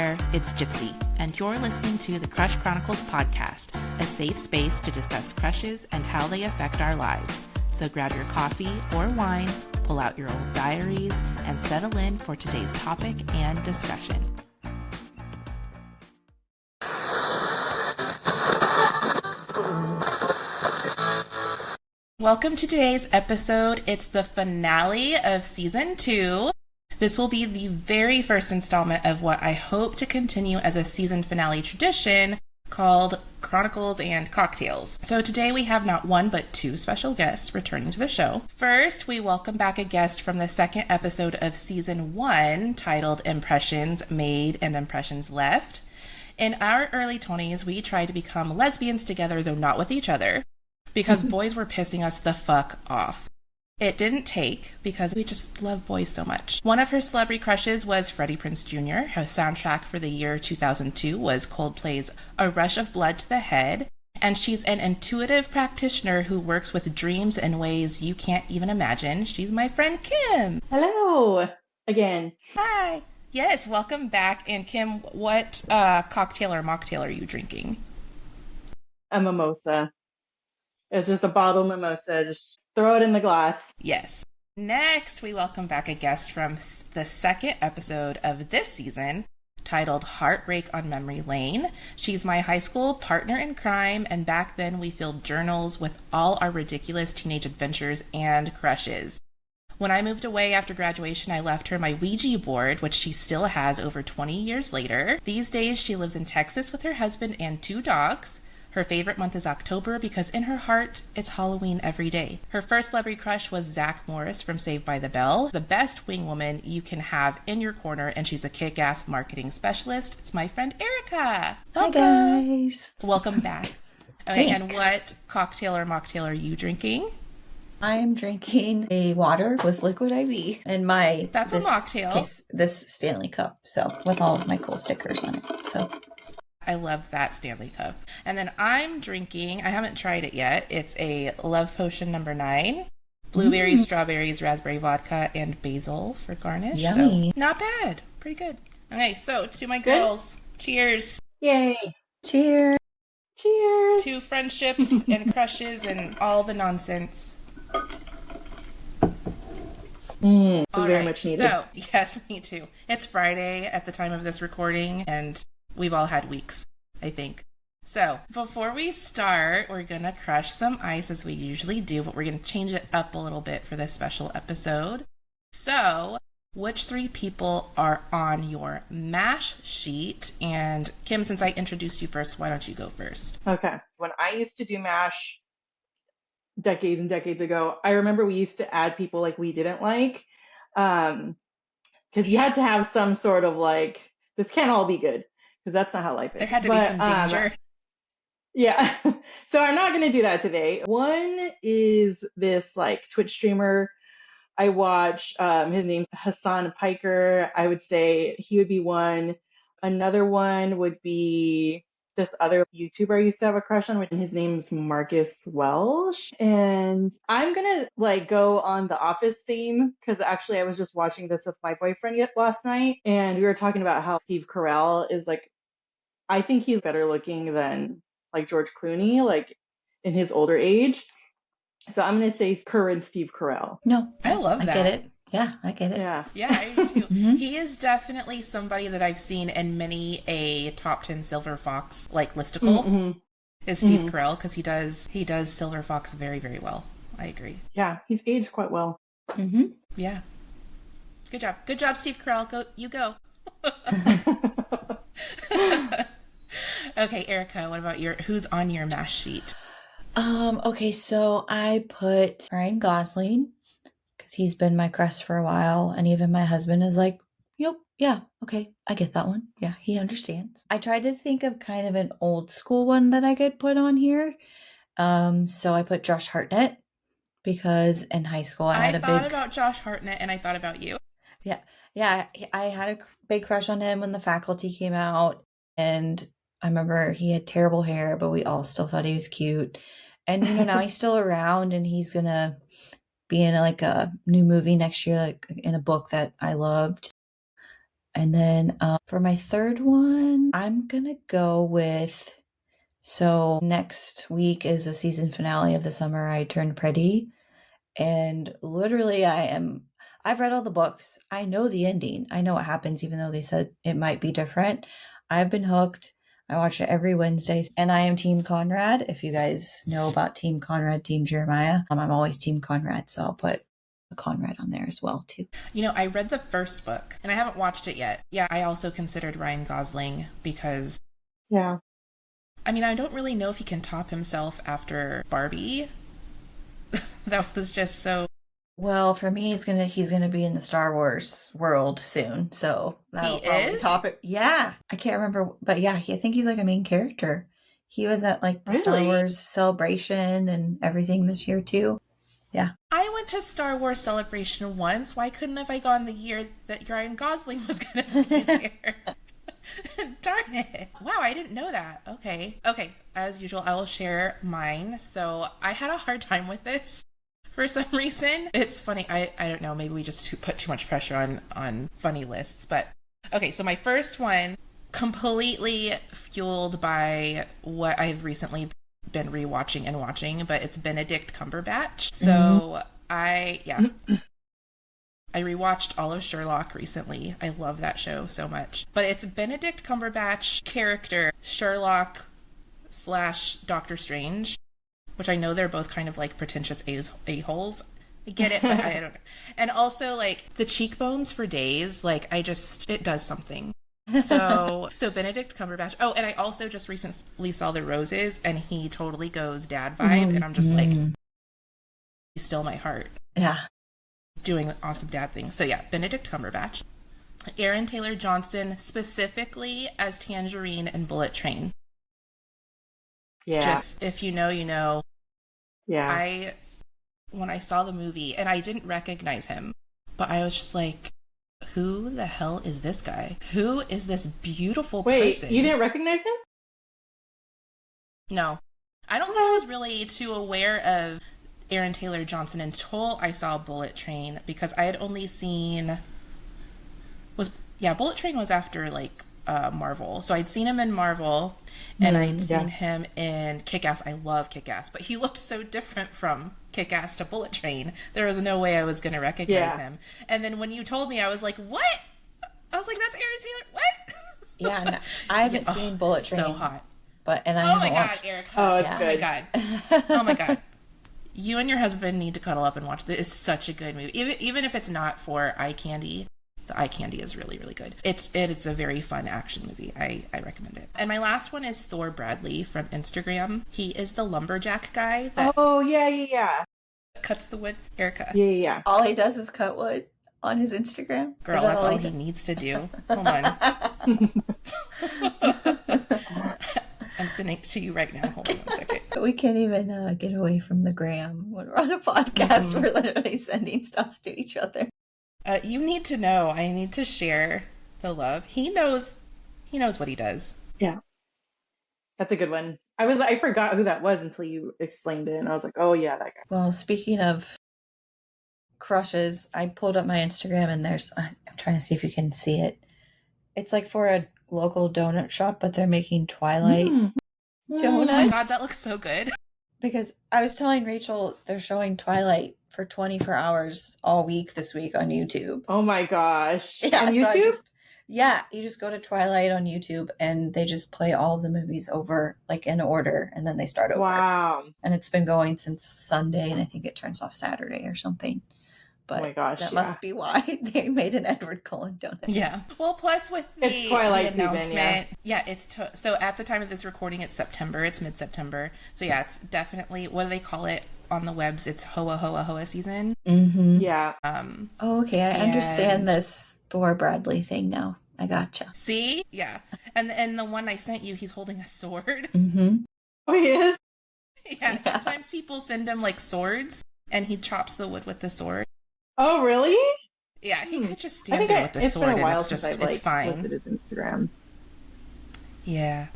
there, it's Jitsie, and you're listening to the Crush Chronicles podcast, a safe space to discuss crushes and how they affect our lives. So grab your coffee or wine, pull out your old diaries, and settle in for today's topic and discussion. Welcome to today's episode. It's the finale of season 2. This will be the very first installment of what I hope to continue as a season finale tradition called Chronicles and Cocktails. So today we have not one but two special guests returning to the show. First, we welcome back a guest from the second episode of season 1 titled Impressions Made and Impressions Left. In our early 20s, we tried to become lesbians together, though not with each other, because boys were pissing us the fuck off. It didn't take because we just love boys so much. One of her celebrity crushes was Freddie Prinze Jr. Her soundtrack for the year 2002 was Coldplay's A Rush of Blood to the Head. And she's an intuitive practitioner who works with dreams in ways you can't even imagine. She's my friend Kim. Hello again. Hi. Yes, welcome back. And Kim, what cocktail or mocktail are you drinking? A mimosa. It's just a bottle mimosa. Just throw it in the glass. Yes. Next, we welcome back a guest from the second episode of this season titled Heartbreak on Memory Lane. She's my high school partner in crime, and back then we filled journals with all our ridiculous teenage adventures and crushes. When I moved away after graduation, I left her my Ouija board, which she still has over 20 years later. These days, she lives in Texas with her husband and 2 dogs. Her favorite month is October because in her heart, it's Halloween every day. Her first celebrity crush was Zach Morris from Saved by the Bell, the best wing woman you can have in your corner, and she's a kick-ass marketing specialist. It's my friend Erica. Hi, guys. Welcome back. Okay, Thanks. and what cocktail or mocktail are you drinking? I'm drinking a water with liquid IV in my... That's a mocktail. This Stanley Cup, so with all of my cool stickers on it, so... I love that Stanley Cup. And then I'm drinking, I haven't tried it yet, it's a Love Potion number 9. Blueberries, strawberries, raspberry vodka, and basil for garnish. Yummy. So, not bad. Pretty good. Okay, so to my girls, cheers. Yay. Cheers. Cheers. To friendships and crushes and all the nonsense. Very right, much needed. So, yes, me too. It's Friday at the time of this recording, and we've all had weeks, I think. So, before we start, we're going to crush some ice as we usually do, but we're going to change it up a little bit for this special episode. So, which 3 people are on your M.A.S.H sheet? And Kim, since I introduced you first, why don't you go first? Okay. When I used to do M.A.S.H decades and decades ago, I remember we used to add people like we didn't like. Because you had to have some sort of like, this can't all be good. Because that's not how life is. There had to be some danger. Yeah. So I'm not going to do that today. One is this like Twitch streamer I watch. His name's Hassan Piker. I would say he would be one. Another one would be this other YouTuber I used to have a crush on. His name's Marcus Welsh. And I'm going to like go on the Office theme because actually I was just watching this with my boyfriend last night. And we were talking about how Steve Carell is like, I think he's better looking than like George Clooney, like in his older age. So I'm going to say current Steve Carell. No, I love that. I get it. Yeah, I get it. Yeah. Yeah, I do too. He is definitely somebody that I've seen in many a top 10 Silver Fox like listicle. Is Steve Carell, because he does Silver Fox very, very well. I agree. Yeah, he's aged quite well. Yeah. Good job, Steve Carell. Go, you go. Okay, Erica, what about who's on your M.A.S.H sheet? Okay, so I put Ryan Gosling because he's been my crush for a while, and even my husband is like, yep, yeah, okay, I get that one. Yeah, he understands. I tried to think of kind of an old school one that I could put on here. So I put Josh Hartnett because in high school I thought about Josh Hartnett and I thought about you. Yeah, I had a big crush on him when The Faculty came out, and I remember he had terrible hair, but we all still thought he was cute. And, now he's still around, and he's going to be in like a new movie next year, like in a book that I loved. And then for my third one, I'm going to go with, so next week is the season finale of The Summer I Turned Pretty. And literally I've read all the books. I know the ending. I know what happens, even though they said it might be different. I've been hooked. I watch it every Wednesday, and I am Team Conrad. If you guys know about Team Conrad, Team Jeremiah, I'm always Team Conrad, so I'll put a Conrad on there as well, too. You know, I read the first book, and I haven't watched it yet. Yeah, I also considered Ryan Gosling because... Yeah. I mean, I don't really know if he can top himself after Barbie. That was just so... Well, for me, he's gonna be in the Star Wars world soon, so that'll probably top it. Yeah, I can't remember, but yeah, I think he's like a main character. He was at like the Star Wars Celebration and everything this year too. Yeah, I went to Star Wars Celebration once. Why couldn't have I gone the year that Ryan Gosling was gonna be there? Darn it. Wow, I didn't know that. Okay, as usual, I will share mine. So I had a hard time with this. For some reason, it's funny. I don't know. Maybe we just put too much pressure on funny lists. But okay, so my first one, completely fueled by what I've recently been rewatching and watching, but it's Benedict Cumberbatch. So I rewatched all of Sherlock recently. I love that show so much. But it's Benedict Cumberbatch character, Sherlock / Doctor Strange. Which I know they're both kind of like pretentious a-holes. I get it, but I don't know. And also like the cheekbones for days, like it does something. So Benedict Cumberbatch. Oh, and I also just recently saw The Roses, and he totally goes dad vibe, and I'm just like, he's still my heart. Yeah. Doing awesome dad things. So yeah, Benedict Cumberbatch. Aaron Taylor Johnson, specifically as Tangerine in Bullet Train. Yeah. Just, if you know, you know. Yeah. When I saw the movie, and I didn't recognize him, but I was just like, who the hell is this guy? Who is this beautiful person? Wait, you didn't recognize him? No. I don't think I was really too aware of Aaron Taylor Johnson until I saw Bullet Train, because I had only seen... Bullet Train was after, like, Marvel. So I'd seen him in Marvel, and I'd seen him in Kick-Ass. I love Kick-Ass, but he looked so different from Kick-Ass to Bullet Train. There was no way I was going to recognize him. And then when you told me, I was like, what? I was like, that's Aaron Taylor? What? Yeah, no, I haven't seen Bullet Train. So hot. But, and oh my God, Erica. Oh, it's good. Oh my God. Oh my God. You and your husband need to cuddle up and watch this. It's such a good movie. Even if it's not for eye candy. The eye candy is really, really good. It is a very fun action movie. I recommend it. And my last one is Thor Bradley from Instagram. He is the lumberjack guy that cuts the wood. Erica. Yeah. All he does is cut wood on his Instagram. Girl, that's all he needs to do. Hold on. I'm sending it to you right now. Hold on 1 second. We can't even get away from the gram when we're on a podcast. We're literally sending stuff to each other. You need to know. I need to share the love. He knows what he does. Yeah. That's a good one. I forgot who that was until you explained it, and I was like, oh yeah, that guy. Well, speaking of crushes, I pulled up my Instagram, and I'm trying to see if you can see it. It's like for a local donut shop, but they're making Twilight donuts. Oh my God, that looks so good. Because I was telling Rachel they're showing Twilight for 24 hours all week this week on YouTube. Oh my gosh. Yeah, on YouTube? You just go to Twilight on YouTube and they just play all of the movies over like in order, and then they start over. Wow. And it's been going since Sunday, and I think it turns off Saturday or something. But oh my gosh, that must be why they made an Edward Cullen donut. Yeah. Well, plus with it's Twilight the announcement, season, it's so at the time of this recording, it's September. It's mid-September. So yeah, it's definitely, what do they call it on the webs? It's Hoa Hoa Hoa season. Mm-hmm. Yeah. Oh, okay. I understand this Thor Bradley thing now. I gotcha. See? Yeah. And the one I sent you, he's holding a sword. Mm-hmm. Oh, he is? Yeah. Sometimes people send him like swords, and he chops the wood with the sword. Oh, really? Yeah, he could just stand there with the sword, and it's fine. Looked at his Instagram. Yeah.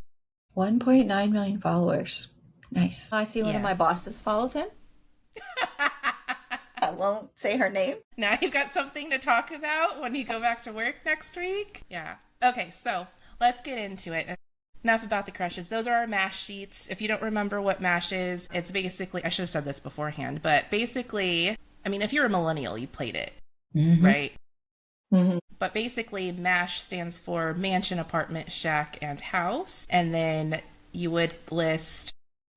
1.9 million followers. Nice. I see one of my bosses follows him. won't say her name. Now you've got something to talk about when you go back to work next week. Yeah. Okay, so let's get into it. Enough about the crushes. Those are our M.A.S.H sheets. If you don't remember what M.A.S.H is, it's basically, I should have said this beforehand, but basically, I mean, if you're a millennial, you played it, right? Mm-hmm. But basically, M.A.S.H stands for mansion, apartment, shack, and house. And then you would list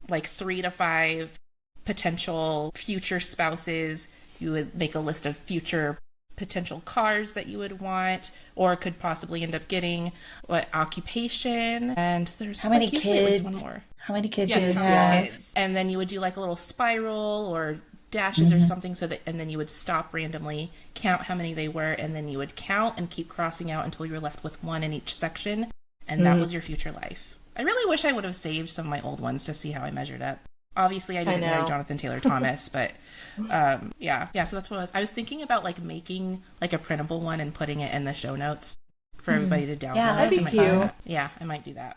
like 3 to 5 potential future spouses. You would make a list of future potential cars that you would want or could possibly end up getting, what occupation, and there's how many kids, one more. How many kids Yes, do you how have? many kids. And then you would do like a little spiral or dashes or something, so that, and then you would stop randomly, count how many they were, and then you would count and keep crossing out until you were left with 1 in each section, and that was your future life. I really wish I would have saved some of my old ones to see how I measured up. Obviously, I didn't marry Jonathan Taylor Thomas, but yeah, so that's what I was thinking about, like making like a printable one and putting it in the show notes for everybody to download. Yeah, that'd be cute. Yeah, I might do that.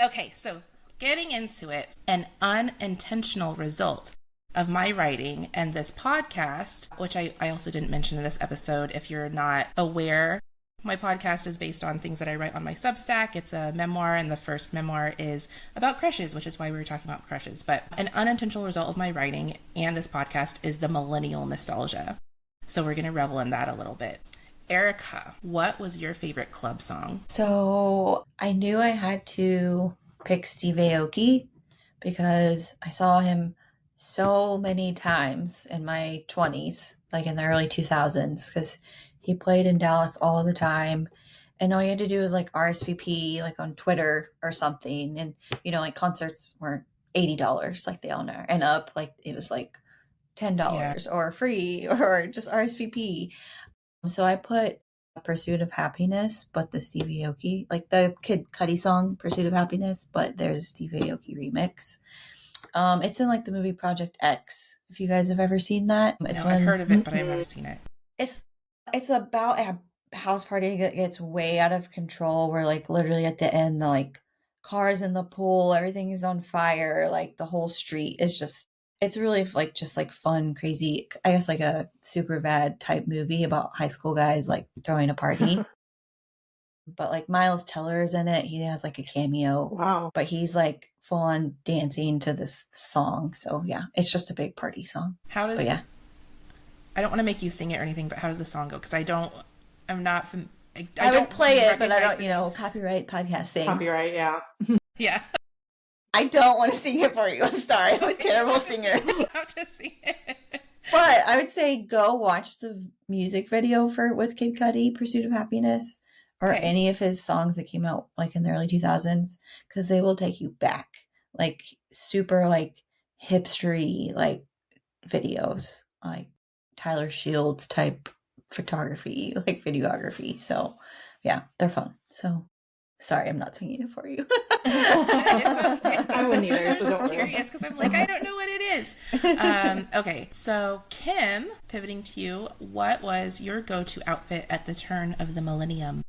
Okay, so getting into it, an unintentional result of my writing and this podcast, which I also didn't mention in this episode. If you're not aware, my podcast is based on things that I write on my Substack. It's a memoir, and the first memoir is about crushes, which is why we were talking about crushes. But an unintentional result of my writing and this podcast is the millennial nostalgia. So we're going to revel in that a little bit. Erica, what was your favorite club song? So I knew I had to pick Steve Aoki because I saw him so many times in my 20s, like in the early 2000s, because he played in Dallas all the time. And all you had to do was like RSVP, like on Twitter or something. And, you know, like concerts weren't $80 like they all are and up. Like it was like $10 or free or just RSVP. So I put Pursuit of Happiness, but the Steve Aoki, like the Kid Cudi song, Pursuit of Happiness, but there's a Steve Aoki remix. It's in like the movie Project X, if you guys have ever seen that. It's I've heard of it, but I've never seen it. It's about a house party that gets way out of control, where like literally at the end, the like cars in the pool, everything is on fire, like the whole street is just, it's really like just like fun, crazy, I guess like a Superbad type movie about high school guys like throwing a party. But like Miles Teller's in it. He has like a cameo. Wow. But he's like full on dancing to this song. So yeah, it's just a big party song. How does I don't want to make you sing it or anything, but how does the song go? Because I'm not I would play it, but I don't, copyright podcast things. Copyright, yeah. Yeah. I don't want to sing it for you. I'm sorry. I'm a terrible singer. How to sing it. But I would say go watch the music video with Kid Cudi, Pursuit of Happiness, or any of his songs that came out like in the early 2000s, because they will take you back, like super like hipstery like videos, like Tyler Shields type photography, like videography. So yeah, they're fun. So sorry, I'm not singing it for you. It's okay. I wouldn't either. I was just curious because I'm like, I don't know what it is. Okay, so Kim, pivoting to you, what was your go-to outfit at the turn of the millennium?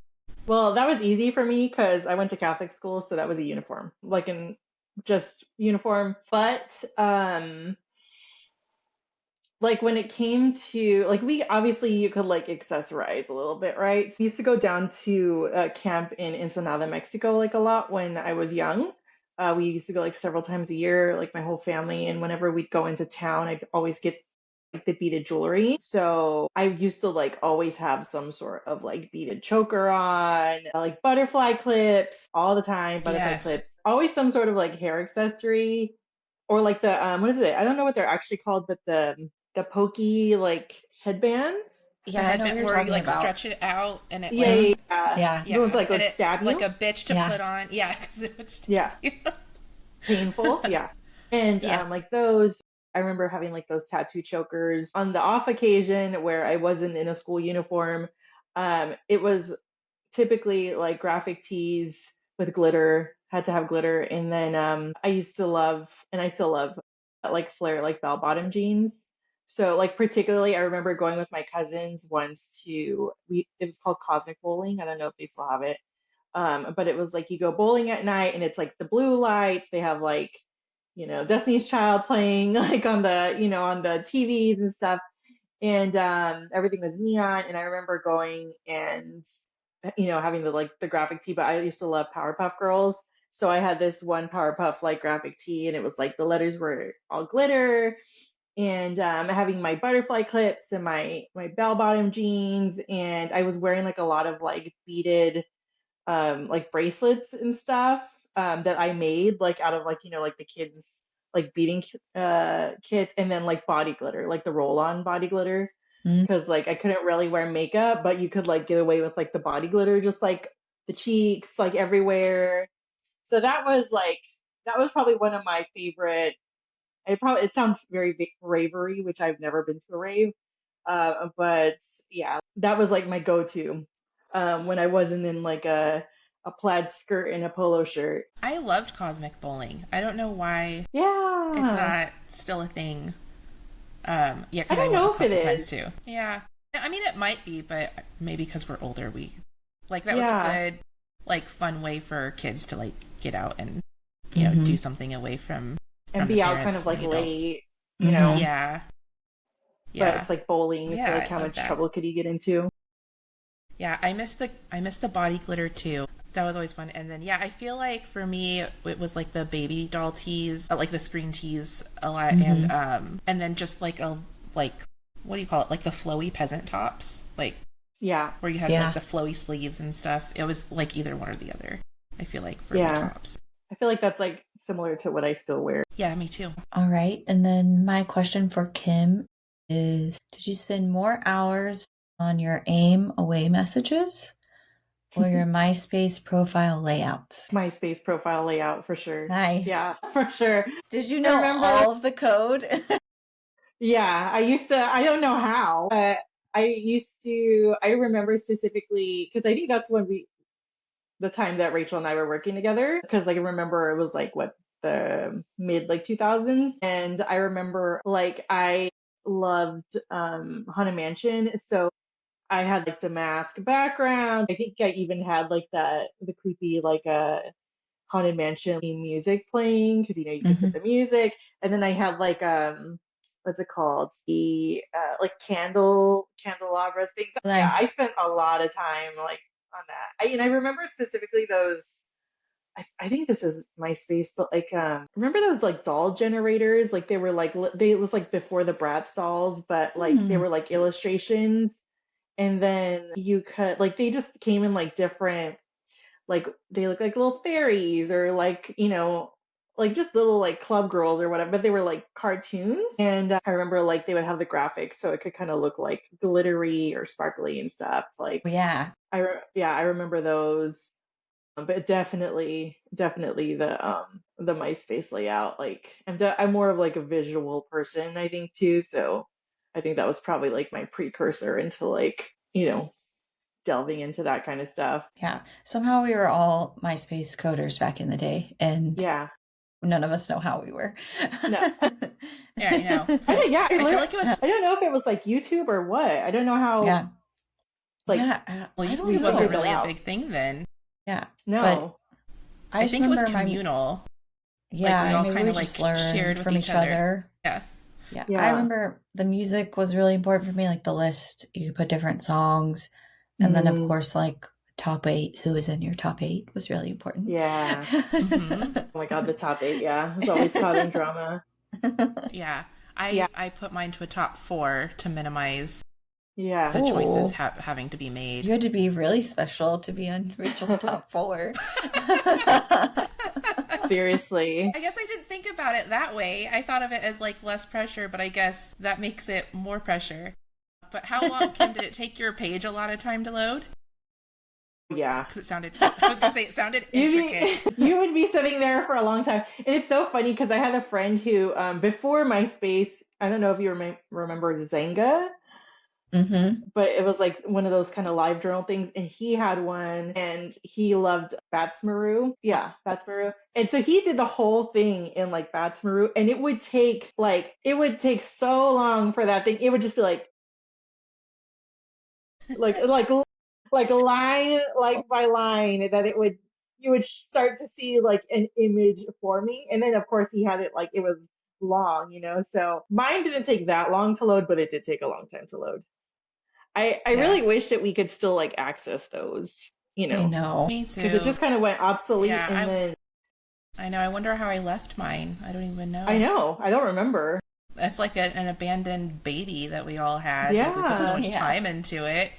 Well, that was easy for me because I went to Catholic school, so that was a uniform, like in just uniform. But like when it came to like, we obviously you could like accessorize a little bit, right? So I used to go down to camp in Ensenada, Mexico, like a lot when I was young. We used to go like several times a year, like my whole family. And whenever we'd go into town, I'd always get like the beaded jewelry. So I used to like always have some sort of like beaded choker on, like butterfly clips all the time, butterfly clips, always some sort of like hair accessory, or like the, what is it? I don't know what they're actually called, but the pokey like headbands. Yeah, the I know what headband you're where you talking like about. stretch it out and it Yeah. The ones like would stab you. Like a bitch to put on. Yeah, because it would stab you. Painful. Yeah. And like those, I remember having like those tattoo chokers on the off occasion where I wasn't in a school uniform. It was typically like graphic tees with glitter, had to have glitter. And then I used to love, and I still love, like flare, like bell bottom jeans. So like particularly, I remember going with my cousins once to, it was called Cosmic Bowling. I don't know if they still have it. But it was like you go bowling at night and it's like the blue lights. They have like, Destiny's Child playing like on the, on the TVs and stuff. and everything was neon. And I remember going and having the graphic tee. But I used to love Powerpuff Girls, so I had this one Powerpuff like graphic tee, and it was like the letters were all glitter, and having my butterfly clips and my bell bottom jeans, and I was wearing like a lot of like beaded like bracelets and stuff that I made like out of like like the kids like beading kits, and then like body glitter, like the roll on body glitter, Mm. because like I couldn't really wear makeup, but you could like get away with like the body glitter, just like the cheeks, like everywhere. So that was probably one of my favorite. It sounds very ravery, which I've never been to a rave, but yeah, that was like my go-to when I wasn't in like a plaid skirt and a polo shirt. I loved cosmic bowling. I don't know why it's Yeah, not still a thing. Yeah, I because I don't went a know if it couple times is. too. Yeah, I mean it might be, but maybe because we're older, we like that was a Yeah, good, like, fun way for kids to like get out and do Mhm. something away and from the be out kind parents of and like the adults. late, Mhm. Yeah, but yeah, it's like bowling, so like yeah. how I love much that. trouble could you get into? Yeah, I miss the body glitter too. That was always fun. And then yeah, I feel like for me it was like the baby doll tees, like the screen tees a lot, Mhm. and then just like a like what do you call it? Like the flowy peasant tops, like Yeah, where you had like Yeah. the flowy sleeves and stuff. It was like either one or the other. I feel like for my yeah. tops. I feel like that's like similar to what I still wear. Yeah, me too. All right. And then my question for Kim is, did you spend more hours on your AIM away messages or your MySpace profile layouts? MySpace profile layout for sure. Nice. Yeah, for sure. Did you I know remember. all of the code? Yeah, I used to. I don't know how, but I used to. I remember specifically because I think that's when the time that Rachel and I were working together. Because like I remember it was like what the mid like 2000s, and I remember like I loved Haunted Mansion, so I had like the mask background. I think I even had like the creepy like Haunted Mansion music playing, because you could put Mhm. the music, and then I had like what's it called, the like candelabras things. Yeah, I Nice. spent a lot of time like on that. And I remember specifically those. I think this is MySpace, but like remember those like doll generators? Like they were like it was like before the Bratz dolls, but like they Hmm. were like illustrations, and then you could like they just came in like different, like they look like little fairies, or like like just little like club girls or whatever, but they were like cartoons. And I remember like they would have the graphics so it could kind of look like glittery or sparkly and stuff. Like Yeah. yeah, I remember those. But definitely the MySpace layout. Like I'm more of like a visual person, I think, too. So I think that was probably like my precursor into like delving into that kind of stuff. Yeah. Somehow we were all MySpace coders back in the day, and Yeah. none of us know how we were. No. Yeah, I know. I don't, yeah, I feel like it was I don't know if it was like YouTube or what. I don't know how Yeah. like Yeah. well, I don't we YouTube know. wasn't figured that really a out. big thing then. Yeah. But No. I I just think it was remember communal. Like yeah, we all maybe kind we of like just learned shared with from each each other. other. Yeah. Yeah. I Yeah. remember the music was really important for me, like the list. You could put different songs. And then, of Mm, course, like top 8, who is in your top 8 was really important. yeah. Hmm. Oh my God, the top eight. Yeah. It's always causing drama. Yeah. Yeah. I put mine to a top 4 to minimize Yeah. the choices Oh, having to be made. you had to be really special to be on Rachel's top 4. Seriously. I guess I didn't think about it that way. I thought of it as like less pressure, but I guess that makes it more pressure. But how long, Kim, did it take your page a lot of time to load? Yeah. Because I was going to say it sounded intricate. You would be sitting there for a long time. And it's so funny because I had a friend who, before MySpace, I don't know if you remember Zanga, Mm-hmm. but it was like one of those kind of live journal things. And he had one, and he loved Batsmaru. Yeah, Batsmaru. And so he did the whole thing in like Batsmaru. And it would take so long for that thing. It would just be like like line like by line, that you would start to see like an image forming. And then of course he had it like it was long, so mine didn't take that long to load, but it did take a long time to load. I Yeah. really wish that we could still like access those, I know. Me too. because it just kind of went obsolete. Yeah, And then I know. I wonder how I left mine. I don't even know. I know, I don't remember. It's like an abandoned baby that we all had. Yeah. Like, we put so much Yeah. time into it.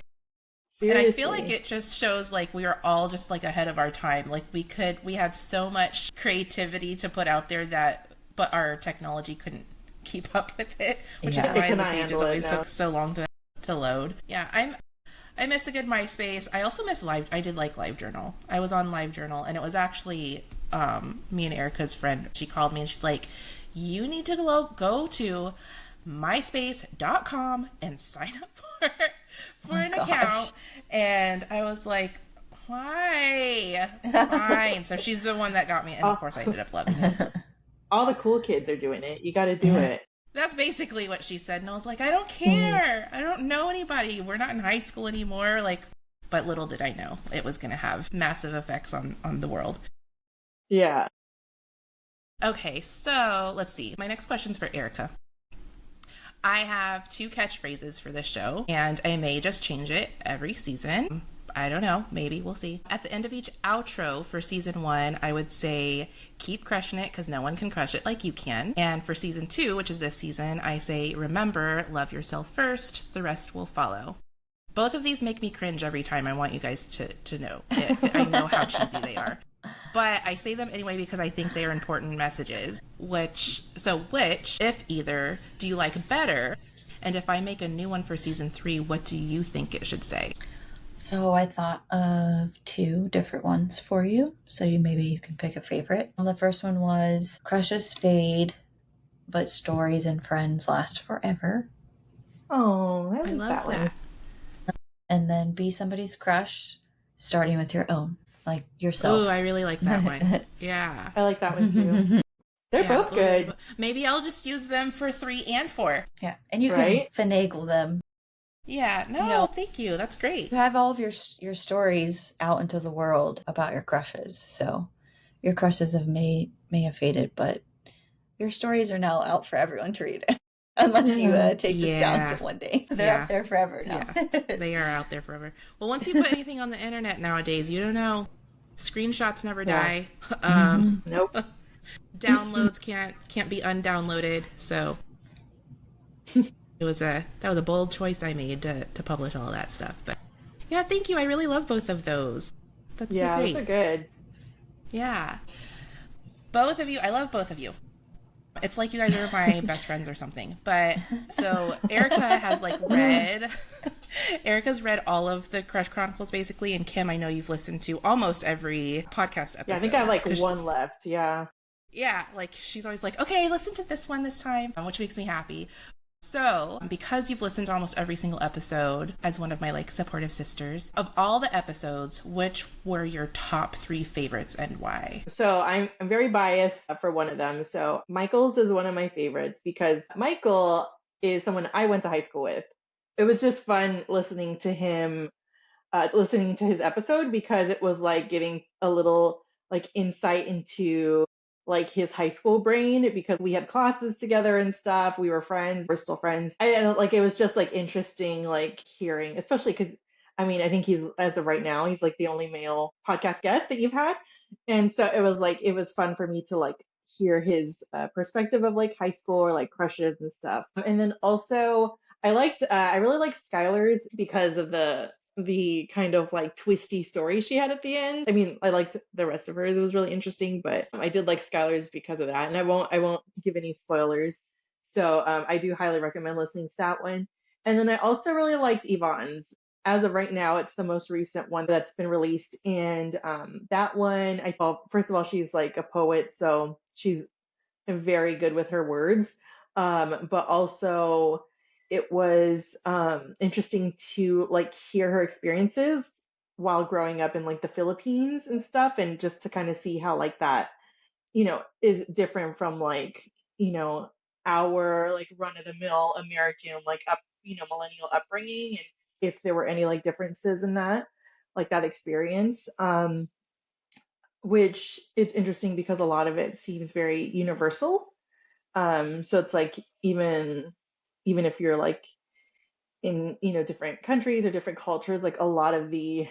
Seriously. And I feel like it just shows like we were all just like ahead of our time. Like we had so much creativity to put out there but our technology couldn't keep up with it, which Yeah. is why It the cannot pages handle it always now. took so long to load. Yeah, I miss a good MySpace. I also miss I did like LiveJournal. I was on LiveJournal, and it was actually me and Erica's friend. She called me and she's like, "You need to go to myspace.com and sign up for an account." And I was like, "Why? Fine." So she's the one that got me, and of course I ended up loving it. All the cool kids are doing it. You got to do it. That's basically what she said, and I was like, I don't care. I don't know anybody. We're not in high school anymore. Like, but little did I know it was going to have massive effects on the world. Yeah. Okay, so let's see. My next question's for Erica. I have 2 catchphrases for this show, and I may just change it every season. I don't know. Maybe. We'll see. At the end of each outro for season 1, I would say, keep crushing it because no one can crush it like you can. And for season 2, which is this season, I say, remember, love yourself first. The rest will follow. Both of these make me cringe every time. I want you guys to know. I know how cheesy they are. But I say them anyway because I think they are important messages. Which, if either, do you like better? And if I make a new one for season 3, what do you think it should say? So I thought of 2 different ones for you. So maybe you can pick a favorite. The first one was crushes fade, but stories and friends last forever. Oh, I like love that one. And then be somebody's crush, starting with your own, like yourself. Oh, I really like that one. Yeah. I like that one too. They're Yeah, both good. Maybe I'll just use them for 3 and 4. Yeah, and you Right? can finagle them. Yeah, no, You know, thank you. That's great. You have all of your stories out into the world about your crushes. So your crushes may have faded, but your stories are now out for everyone to read. Unless you take this down one day. They're up there forever now. Yeah, they are out there forever. Well, once you put anything on the internet nowadays, you don't know. Screenshots never die. Nope. Downloads can't be undownloaded. So that was a bold choice I made to publish all of that stuff. But yeah, thank you. I really love both of those. That's so great. Those are good. Yeah. Both of you, I love both of you. It's like you guys are my best friends or something. But so Erica has Erica's read all of the Crush Chronicles basically, and Kim, I know you've listened to almost every podcast episode. Yeah, I think I have like one left. Yeah. Yeah, like she's always like, okay, listen to this one this time, which makes me happy. So, because you've listened to almost every single episode as one of my like supportive sisters, of all the episodes, which were your top 3 favorites and why? So I'm very biased for one of them. So Michael's is one of my favorites because Michael is someone I went to high school with. It was just fun listening to him, listening to his episode because it was like getting a little like insight into like his high school brain because we had classes together and stuff. We were friends. We're still friends. And like, it was just like interesting, like hearing, especially because I mean, I think he's, as of right now, he's like the only male podcast guest that you've had. And so it was fun for me to like hear his perspective of like high school or like crushes and stuff. And then also I really liked Skylar's because of the kind of like twisty story she had at the end. I mean, I liked the rest of hers. It was really interesting, but I did like Skylar's because of that. And I won't give any spoilers. So I do highly recommend listening to that one. And then I also really liked Yvonne's. As of right now, it's the most recent one that's been released. And that one, I thought, first of all, she's like a poet, so she's very good with her words. But also it was interesting to like hear her experiences while growing up in like the Philippines and stuff, and just to kind of see how like that, is different from like, our like run of the mill American like millennial upbringing, and if there were any like differences in that, like that experience. Which it's interesting because a lot of it seems very universal. So it's like even if you're like in, different countries or different cultures, like a lot of the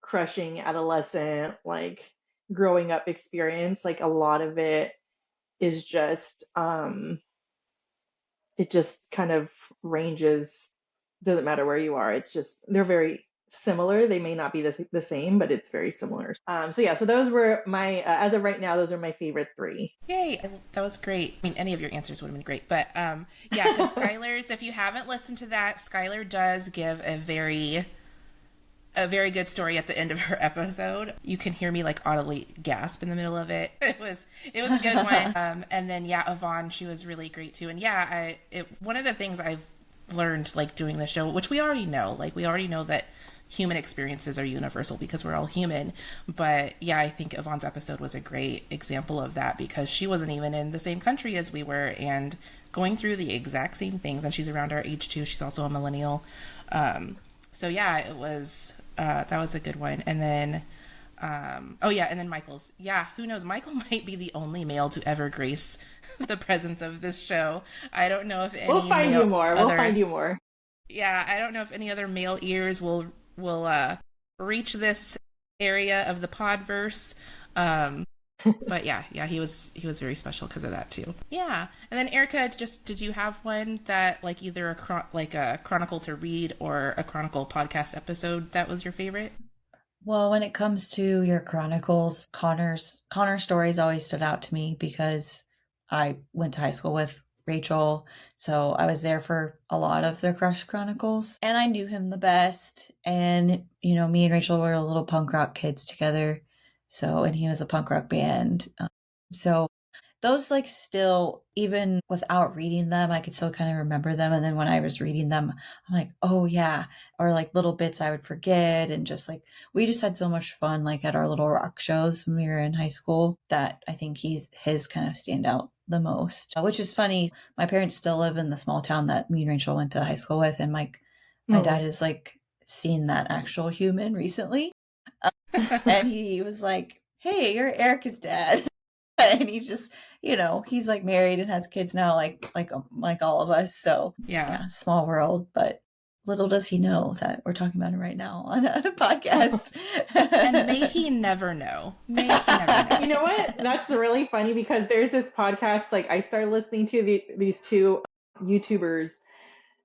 crushing adolescent, like growing up experience, like a lot of it is just it just kind of ranges, doesn't matter where you are, it's just they're very similar. They may not be the same, but it's very similar. So yeah, so those were my as of right now, those are my favorite three. Yay, that was great. I mean, any of your answers would have been great, but yeah, because Skylar's, if you haven't listened to that, Skylar does give a very good story at the end of her episode. You can hear me like audibly gasp in the middle of it. It was a good one. And then yeah, Yvonne, she was really great too. And yeah, one of the things I've learned like doing the show, which we already know that human experiences are universal because we're all human. But yeah, I think Yvonne's episode was a great example of that because she wasn't even in the same country as we were and going through the exact same things. And she's around our age too. She's also a millennial. So yeah, it was, that was a good one. And then, and then Michael's. Yeah, who knows? Michael might be the only male to ever grace the presence of this show. I don't know if any. We'll find you more. Yeah, I don't know if any other male ears will reach this area of the podverse. But yeah, he was very special because of that too. Yeah, and then Erica, did you have one that like either a chronicle to read or a chronicle podcast episode that was your favorite? Well, when it comes to your chronicles, Connor's stories always stood out to me because I went to high school with Rachel, so I was there for a lot of their crush chronicles, and I knew him the best. And me and Rachel were little punk rock kids together. So, and he was a punk rock band. So those like still, even without reading them, I could still kind of remember them. And then when I was reading them, I'm like, oh yeah. Or like little bits I would forget. And just like, we just had so much fun, like at our little rock shows when we were in high school, that I think his kind of stand out the most, which is funny. My parents still live in the small town that me and Rachel went to high school with. And my dad is like seen that actual human recently. And he was like, hey, you're Erica's dad. And he just, he's like married and has kids now, like all of us. So yeah, small world, but little does he know that we're talking about him right now on a podcast. And may he never know. May he never know. You know what? That's really funny because there's this podcast, like I started listening to these two YouTubers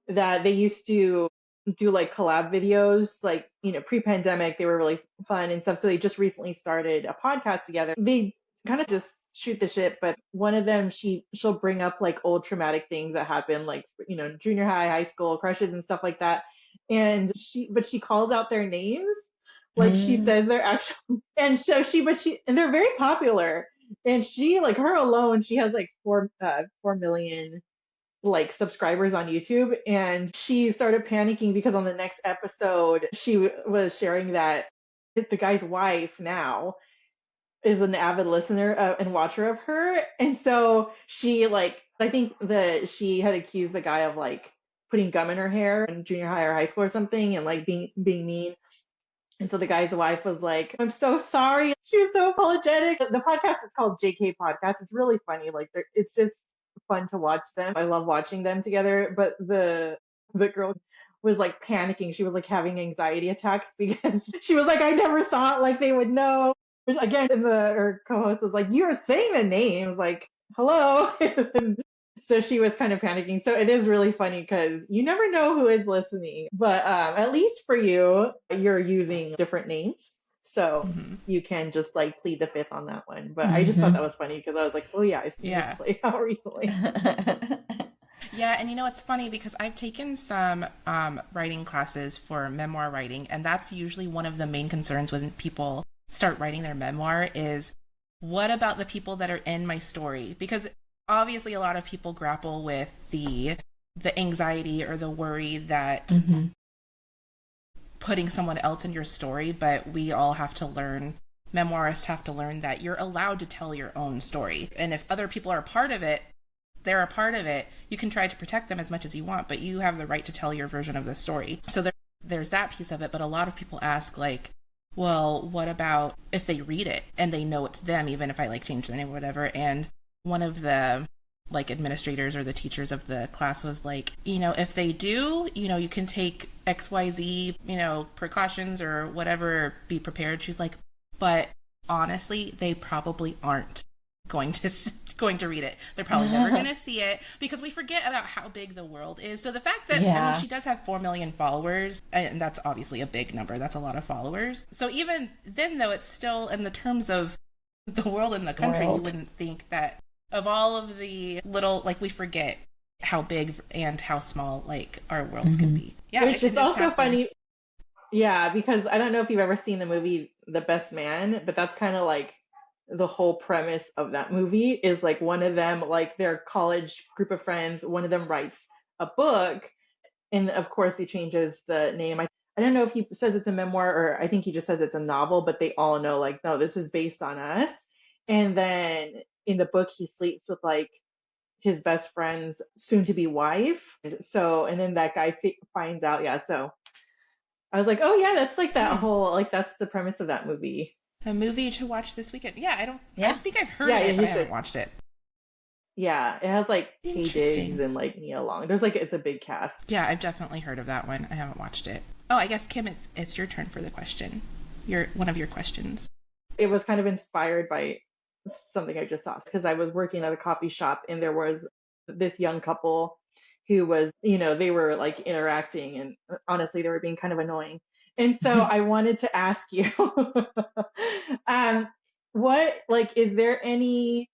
that they used to do like collab videos, like, pre-pandemic, they were really fun and stuff. So they just recently started a podcast together. They kind of just shoot the shit, but one of them, she'll bring up like old traumatic things that happened, like, junior high school crushes and stuff like that. And she calls out their names. Like she says their actual, and so and they're very popular. And she, like her alone, she has like 4 million like subscribers on YouTube, and she started panicking because on the next episode she was sharing that the guy's wife now is an avid listener and watcher of her, and so she like I think that she had accused the guy of like putting gum in her hair in junior high or high school or something and like being mean. And so the guy's wife was like, I'm so sorry. She was so apologetic. The podcast is called JK Podcast. It's really funny. Like it's just fun to watch them. I love watching them together. But the girl was like panicking. She was like having anxiety attacks because she was like, I never thought like they would know. Again, her co-host was like, you're saying the names, like, hello. So she was kind of panicking. So it is really funny because you never know who is listening. But at least for you're using different names. So you can just like plead the fifth on that one. But I just thought that was funny because I was like, oh yeah, I've seen this play out recently. Yeah, and it's funny because I've taken some writing classes for memoir writing, and that's usually one of the main concerns when people start writing their memoir is, what about the people that are in my story? Because obviously a lot of people grapple with the anxiety or the worry that putting someone else in your story, but we all have to learn, memoirists have to learn that you're allowed to tell your own story. And if other people are a part of it, they're a part of it. You can try to protect them as much as you want, but you have the right to tell your version of the story. So there's that piece of it. But a lot of people ask like, well, what about if they read it and they know it's them, even if I like change their name or whatever? And one of the like administrators or the teachers of the class was like, if they do, you can take XYZ, precautions or whatever, be prepared. She's like, but honestly, they probably aren't going to read it. They're probably never going to see it, because we forget about how big the world is. So the fact that I mean, she does have 4 million followers, and that's obviously a big number. That's a lot of followers. So even then, though, it's still in the terms of the world and the country, you wouldn't think that of all of the little, like, we forget how big and how small, like, our worlds can be. Yeah, which is also funny. Yeah, because I don't know if you've ever seen the movie The Best Man, but that's kind of like the whole premise of that movie is like one of them, like their college group of friends, one of them writes a book, and of course he changes the name. I don't know if he says it's a memoir, or I think he just says it's a novel, but they all know, like, no, this is based on us. And then in the book, he sleeps with like his best friend's soon-to-be wife. So, and then that guy finds out. Yeah, so I was like, oh yeah, that's like that whole, like, that's the premise of that movie. A movie to watch this weekend. Yeah, I think I've heard of it, but I haven't watched it. Yeah, it has like K Diggs and like Nia Long. There's like, it's a big cast. Yeah, I've definitely heard of that one. I haven't watched it. Oh, I guess Kim, it's your turn for the question. One of your questions. It was kind of inspired by something I just saw, because I was working at a coffee shop and there was this young couple who was, they were like interacting, and honestly they were being kind of annoying. And so I wanted to ask you, what, like, is there any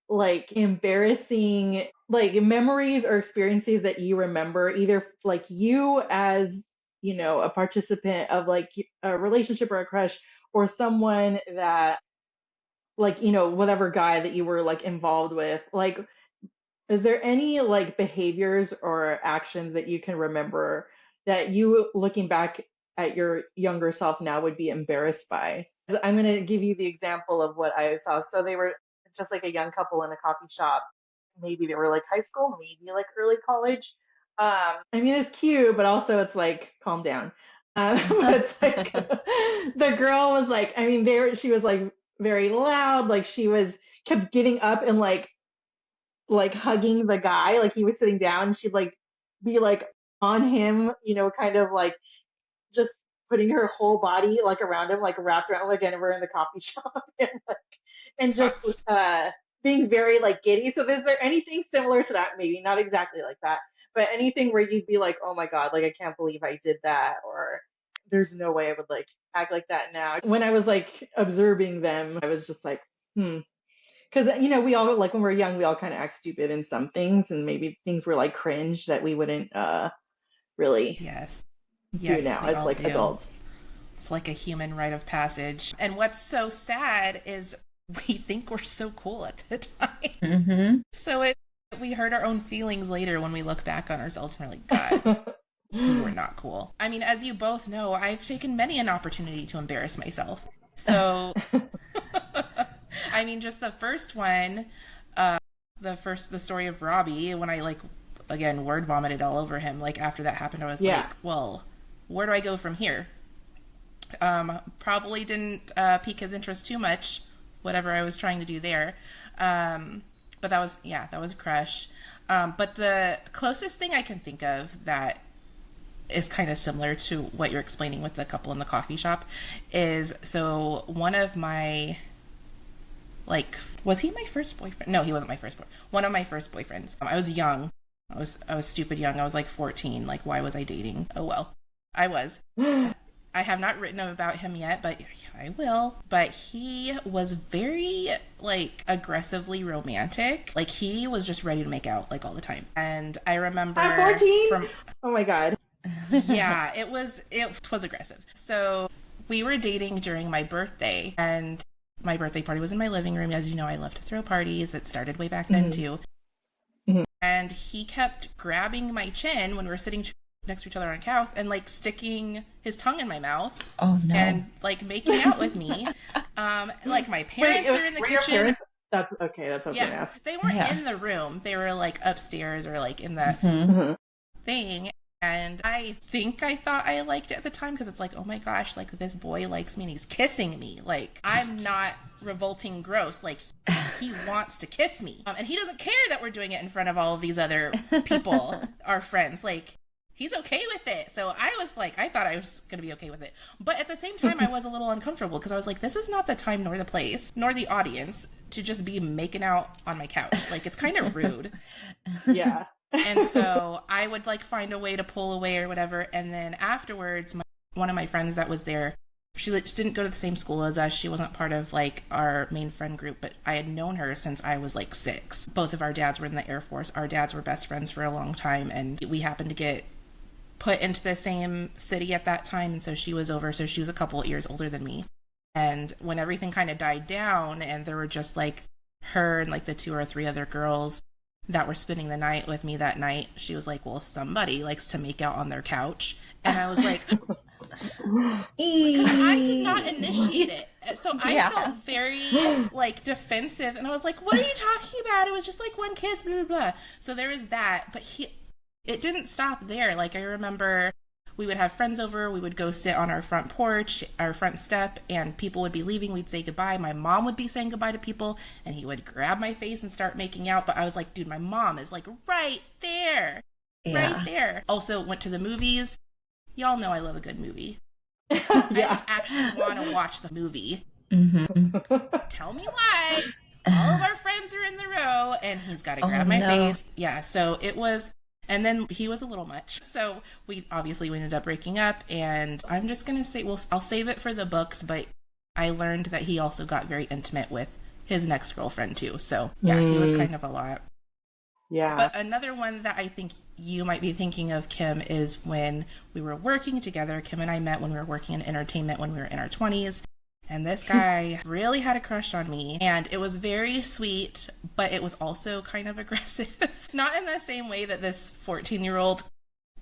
like embarrassing like memories or experiences that you remember, either like you as, a participant of like a relationship or a crush, or someone that, like, whatever guy that you were like involved with, like, is there any like behaviors or actions that you can remember that you, looking back at your younger self now, would be embarrassed by? I'm going to give you the example of what I saw. So they were just like a young couple in a coffee shop. Maybe they were like high school, maybe like early college. I mean, it's cute, but also it's like, calm down. But it's like, the girl was like, I mean, she was like very loud. Like she kept getting up and like hugging the guy. Like he was sitting down, and she'd like be like on him, kind of like just putting her whole body like around him, like wrapped around, like, again, we're in the coffee shop, and just being very like giddy. So is there anything similar to that? Maybe not exactly like that, but anything where you'd be like, oh my God, like I can't believe I did that, or there's no way I would like act like that now. When I was like observing them, I was just like, because we all, like, when we're young, we all kind of act stupid in some things, and maybe things were like cringe that we wouldn't really do now as like adults. It's like a human rite of passage. And what's so sad is we think we're so cool at the time. So we hurt our own feelings later when we look back on ourselves and we're like, God, you were not cool. I mean, as you both know, I've taken many an opportunity to embarrass myself. So, I mean, just the first one, the story of Robbie, when I like, again, word vomited all over him. Like after that happened, I was like, well, where do I go from here? Probably didn't pique his interest too much, whatever I was trying to do there. But that was a crush. But the closest thing I can think of that is kind of similar to what you're explaining with the couple in the coffee shop is, so one of my, like, was he my first boyfriend? No, he wasn't my first boyfriend. One of my first boyfriends. I was young. I was stupid young. I was like 14. Like, why was I dating? Oh, well, I was. I have not written about him yet, but I will. But he was very, like, aggressively romantic. Like, he was just ready to make out, like, all the time. And I remember... At 14? Oh, my God. Yeah, it was aggressive. So we were dating during my birthday, and my birthday party was in my living room. As you know, I love to throw parties. It started way back then, too. And he kept grabbing my chin when we were sitting next to each other on a couch and like sticking his tongue in my mouth. Oh no. And like making out with me. Like my parents are in the kitchen. That's okay. That's okay. They weren't in the room. They were like upstairs or like in the thing. And I think I thought I liked it at the time because it's like, oh my gosh, like this boy likes me and he's kissing me. Like, I'm not revolting gross. Like, he wants to kiss me. And he doesn't care that we're doing it in front of all of these other people, our friends. Like, he's okay with it. So I was like, I thought I was going to be okay with it. But at the same time, I was a little uncomfortable because I was like, this is not the time nor the place nor the audience to just be making out on my couch. Like, it's kind of rude. Yeah. And so I would like find a way to pull away or whatever. And then afterwards, one of my friends that was there, she didn't go to the same school as us. She wasn't part of like our main friend group, but I had known her since I was like 6. Both of our dads were in the Air Force. Our dads were best friends for a long time. And we happened to get put into the same city at that time. And so she was over. So she was a couple of years older than me. And when everything kind of died down and there were just like her and like the 2 or 3 other girls that were spending the night with me that night, she was like, well, somebody likes to make out on their couch. And I was like, because I did not initiate it. So I felt very like defensive. And I was like, what are you talking about? It was just like one kiss, blah, blah, blah. So there was that. But it didn't stop there. Like, I remember we would have friends over. We would go sit on our front porch, our front step, and people would be leaving. We'd say goodbye. My mom would be saying goodbye to people, and he would grab my face and start making out. But I was like, dude, my mom is like right there. Yeah. Right there. Also went to the movies. Y'all know I love a good movie. I actually want to watch the movie. Mm-hmm. Tell me why. All of our friends are in the row, and he's got to grab my face. Yeah, so it was... And then he was a little much. So we ended up breaking up. And I'm just going to say, well, I'll save it for the books. But I learned that he also got very intimate with his next girlfriend, too. So, yeah, he was kind of a lot. Yeah. But another one that I think you might be thinking of, Kim, is when we were working together. Kim and I met when we were working in entertainment when we were in our 20s. And this guy really had a crush on me. And it was very sweet, but it was also kind of aggressive. Not in the same way that this 14-year-old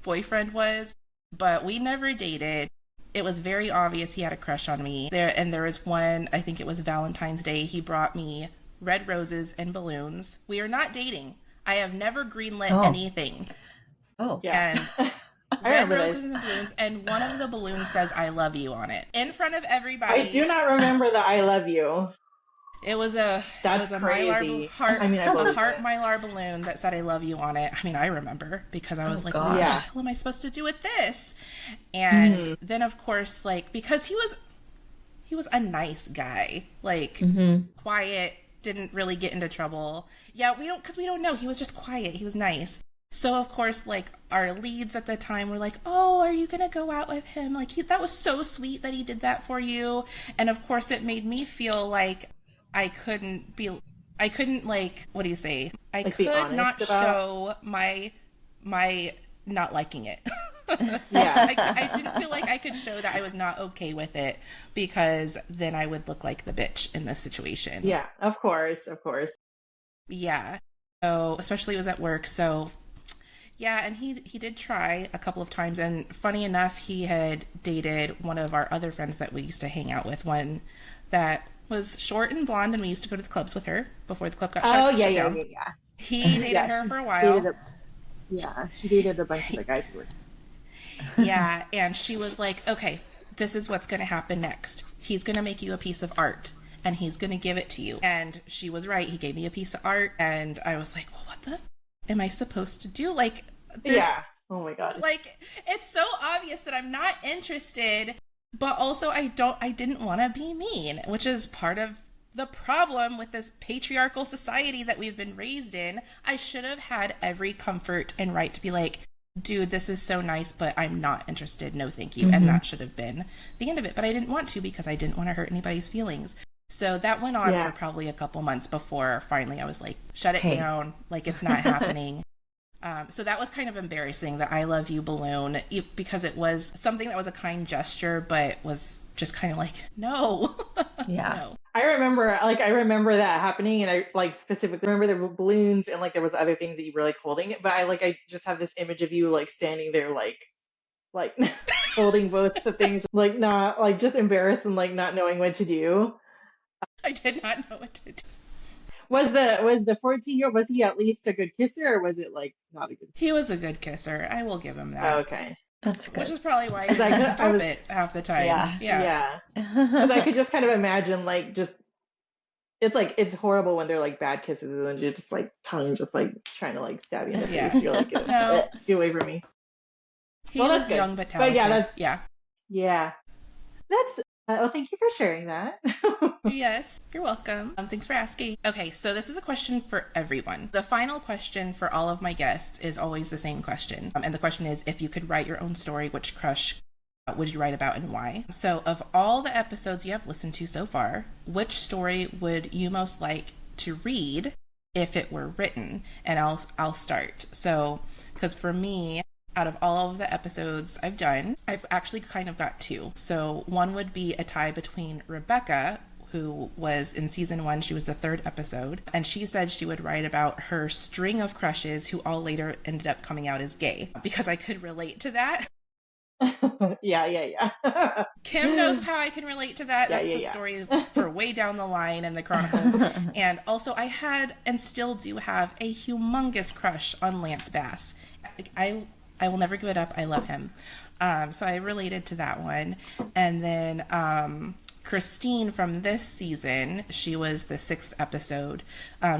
boyfriend was, but we never dated. It was very obvious he had a crush on me. There was one, I think it was Valentine's Day, he brought me red roses and balloons. We are not dating. I have never greenlit anything. Oh. Yeah. And... red roses and balloons, and one of the balloons says "I love you" on it in front of everybody. I do not remember the "I love you." It was a Mylar heart, a heart Mylar balloon that said "I love you" on it. I mean, I remember because I was like, "What the hell am I supposed to do with this?" And then, of course, like because he was a nice guy, like quiet, didn't really get into trouble. Yeah, we don't know. He was just quiet. He was nice. So, of course, like, our leads at the time were like, oh, are you going to go out with him? Like, that was so sweet that he did that for you. And, of course, it made me feel like I couldn't, like, what do you say? I like could not show my not liking it. Yeah. I didn't feel like I could show that I was not okay with it because then I would look like the bitch in this situation. Yeah, of course. Yeah. So, especially it was at work, so... Yeah, and he did try a couple of times, and funny enough, he had dated one of our other friends that we used to hang out with, one that was short and blonde, and we used to go to the clubs with her before the club got shut down. Yeah. He dated her for a while. She dated a bunch of the guys who were... Yeah, and she was like, okay, this is what's going to happen next. He's going to make you a piece of art, and he's going to give it to you. And she was right. He gave me a piece of art, and I was like, well, what the am I supposed to do? Like, this, yeah. Oh my God. Like, it's so obvious that I'm not interested, but also I didn't want to be mean, which is part of the problem with this patriarchal society that we've been raised in. I should have had every comfort and right to be like, dude, this is so nice, but I'm not interested. No, thank you. And that should have been the end of it. But I didn't want to because I didn't want to hurt anybody's feelings. So that went on for probably a couple months before finally I was like, shut it down. Like, it's not happening. So that was kind of embarrassing, the I love you balloon, because it was something that was a kind gesture, but was just kind of like, no. Yeah. No. I remember that happening, and I like specifically remember there were balloons and like there was other things that you were like holding it, but I just have this image of you like standing there like holding both the things, like not like just embarrassed and like not knowing what to do. I did not know what to do. Was the 14-year-old, was he at least a good kisser, or was it like not a good? He was a good kisser. I will give him that. Oh, okay. That's good. Which is probably why he I couldn't could- I stop was- it half the time. Yeah. Yeah. Because I could just kind of imagine like just it's like it's horrible when they're like bad kisses and then you're just like tongue just like trying to like stab you in the Yeah. face. You're like, No. get away from me. He Well, was that's good. young but But talented. yeah, that's Yeah. yeah. That's well, thank you for sharing that. Yes, you're welcome. Thanks for asking. Okay, so this is a question for everyone. The final question for all of my guests is always the same question. And the question is, if you could write your own story, which crush would you write about and why? So of all the episodes you have listened to so far, which story would you most like to read if it were written? And I'll start. So, because for me, out of all of the episodes I've done, I've actually kind of got two. So one would be a tie between Rebecca, who was in season 1, she was the 3rd episode, and she said she would write about her string of crushes who all later ended up coming out as gay, because I could relate to that. Yeah. Kim knows how I can relate to that. That's the story for way down the line in the Chronicles. And also I had and still do have a humongous crush on Lance Bass. I will never give it up. I love him. So I related to that one. And then Christine from this season, she was the 6th episode.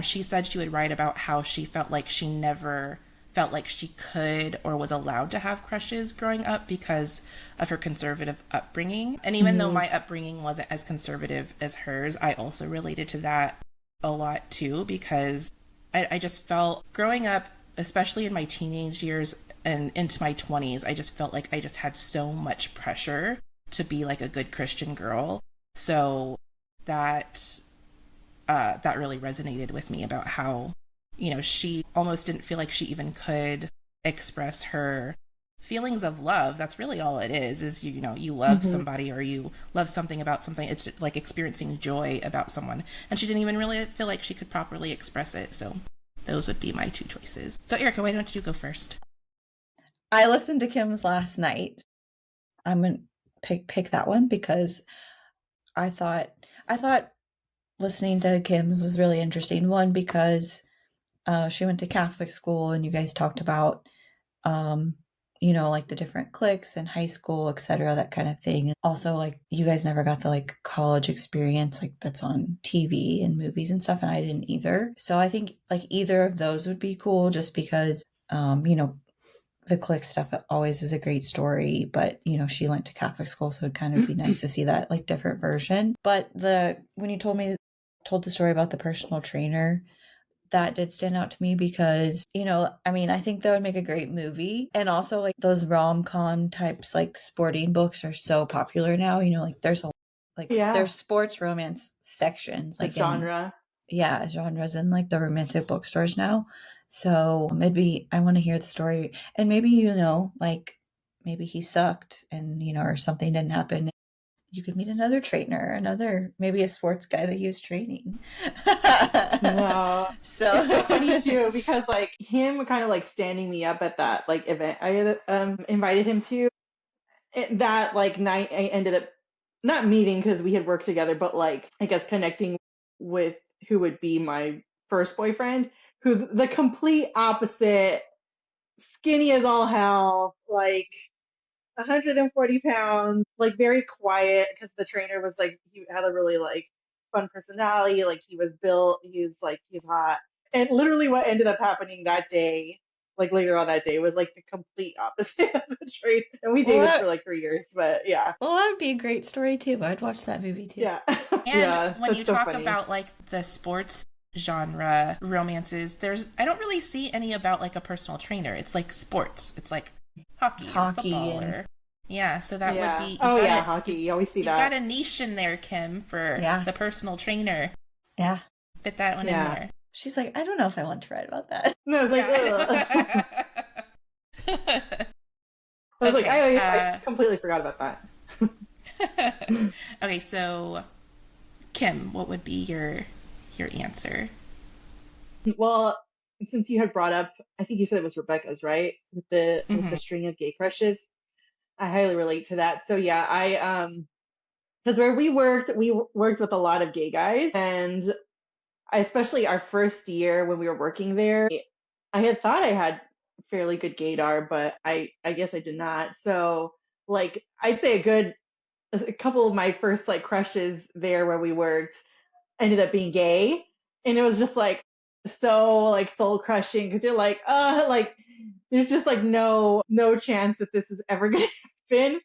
She said she would write about how she felt like she never felt like she could or was allowed to have crushes growing up because of her conservative upbringing. And even though my upbringing wasn't as conservative as hers, I also related to that a lot too, because I just felt growing up, especially in my teenage years and into my 20s, I just felt like I just had so much pressure to be like a good Christian girl. So that really resonated with me about how, you know, she almost didn't feel like she even could express her feelings of love. That's really all it is you know, you love somebody or you love something about something. It's like experiencing joy about someone. And she didn't even really feel like she could properly express it. So those would be my two choices. So Erica, why don't you go first? I listened to Kim's last night. I'm going to pick that one because I thought listening to Kim's was really interesting. One, because she went to Catholic school and you guys talked about, you know, like the different cliques in high school, etc., that kind of thing. And also, like, you guys never got the like college experience like that's on TV and movies and stuff, and I didn't either. So I think like either of those would be cool, just because, you know, the clique stuff always is a great story, but you know, she went to Catholic school, so it'd kind of be nice to see that like different version. But when you told the story about the personal trainer, that did stand out to me because, you know, I mean, I think that would make a great movie. And also like those rom-com types, like sporting books are so popular now, you know, like there's there's sports romance sections, like genre. Genres in like the romantic bookstores now. So maybe I want to hear the story, and maybe, you know, like maybe he sucked and, you know, or something didn't happen. You could meet another trainer, maybe a sports guy that he was training. No. So it's so funny too, because like him kind of like standing me up at that like event I had invited him to, that like night I ended up not meeting because we had worked together, but like I guess connecting with who would be my first boyfriend, who's the complete opposite, skinny as all hell, like 140 pounds, like very quiet, because the trainer was like, he had a really like fun personality, like he was built, he's hot. And literally what ended up happening that day, like later on that day, was like the complete opposite of the trainer. And we dated for like 3 years, but yeah. Well, that would be a great story too. I'd watch that movie too. Yeah. And yeah, when you so talk funny. about like the sports genre romances, I don't really see any about like a personal trainer. It's like sports. It's like hockey or football or yeah, so that would be hockey. You always see that. You got a niche in there, Kim, for the personal trainer. Yeah. Fit that one in there. She's like, I don't know if I want to write about that. No, it's like, I was like, I completely forgot about that. Okay, so Kim, what would be your answer? Well, since you had brought up, I think you said it was Rebecca's, right? With the string of gay crushes. I highly relate to that. So yeah, I because where we worked with a lot of gay guys, and especially our first year when we were working there, I had thought I had fairly good gaydar, but I guess I did not. So like I'd say a couple of my first like crushes there where we worked ended up being gay, and it was just like so like soul crushing because you're like there's just like no chance that this is ever gonna happen.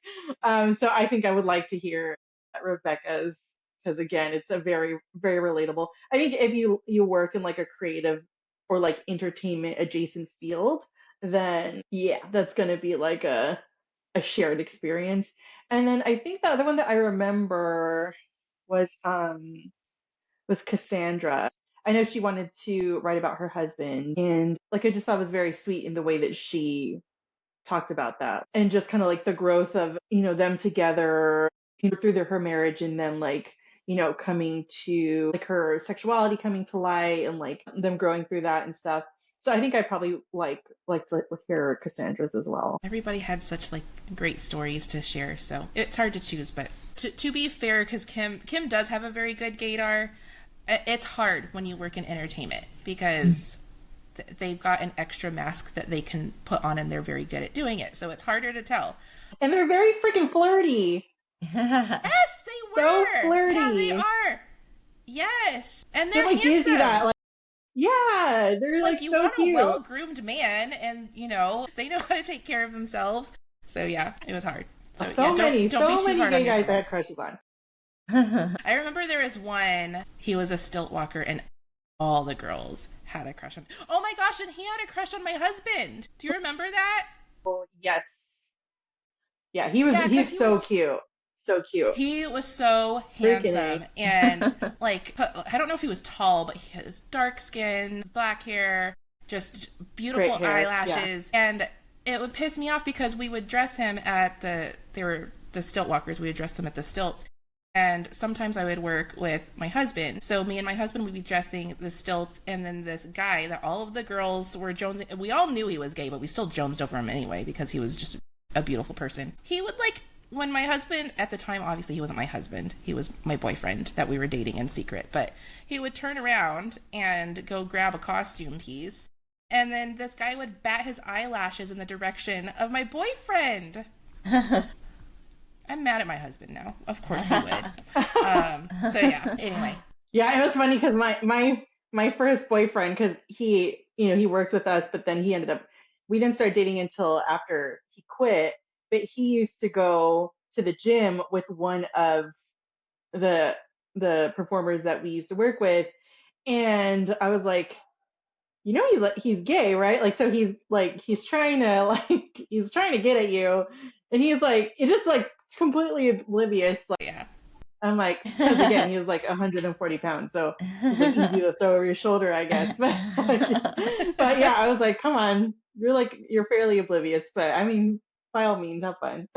So I think I would like to hear Rebecca's, because again it's a very very relatable. I think if you work in like a creative or like entertainment adjacent field, then yeah, that's gonna be like a shared experience. And then I think the other one that I remember was Cassandra. I know she wanted to write about her husband, and like I just thought it was very sweet in the way that she talked about that, and just kind of like the growth of them together, through her marriage, and then like coming to like her sexuality coming to light, and like them growing through that and stuff. So I think I probably like to hear Cassandra's as well. Everybody had such like great stories to share, so it's hard to choose. But to be fair, because Kim does have a very good gaydar, it's hard when you work in entertainment because they've got an extra mask that they can put on, and they're very good at doing it. So it's harder to tell. And they're very freaking flirty. Yes, they were. So flirty. Yeah, they are. Yes, and they're so, like, handsome. gives you that, like, yeah, they're like you so want cute. a well-groomed man, and they know how to take care of themselves. So yeah, it was hard. So yeah, don't be too hard gay on guys yourself. I had crushes on. I remember there was one. He was a stilt walker, and all the girls had a crush on him. Oh my gosh, and he had a crush on my husband. Do you remember that? Oh yes, yeah, he's so cute. So cute. He was so handsome, and like I don't know if he was tall, but he has dark skin, black hair, just beautiful eyelashes, yeah. And it would piss me off because we would dress him at they were the stilt walkers. We would dress them at the stilts, and sometimes I would work with my husband. So me and my husband would be dressing the stilts, and then this guy that all of the girls were jonesing. We all knew he was gay, but we still jonesed over him anyway because he was just a beautiful person. He would like. When my husband, at the time, obviously he wasn't my husband, he was my boyfriend that we were dating in secret, but he would turn around and go grab a costume piece, and then this guy would bat his eyelashes in the direction of my boyfriend. I'm mad at my husband now. Of course he would. So yeah, anyway. Yeah, it was funny because my first boyfriend, because he worked with us, but then we didn't start dating until after he quit. But he used to go to the gym with one of the performers that we used to work with, and I was like, he's gay, right? Like, so he's trying to get at you, and he's like, it just like completely oblivious. Like, yeah. I'm like, because again, he was like 140 pounds, so it's like easy to throw over your shoulder, I guess. But yeah, I was like, come on, you're fairly oblivious, but I mean. By all means, have fun.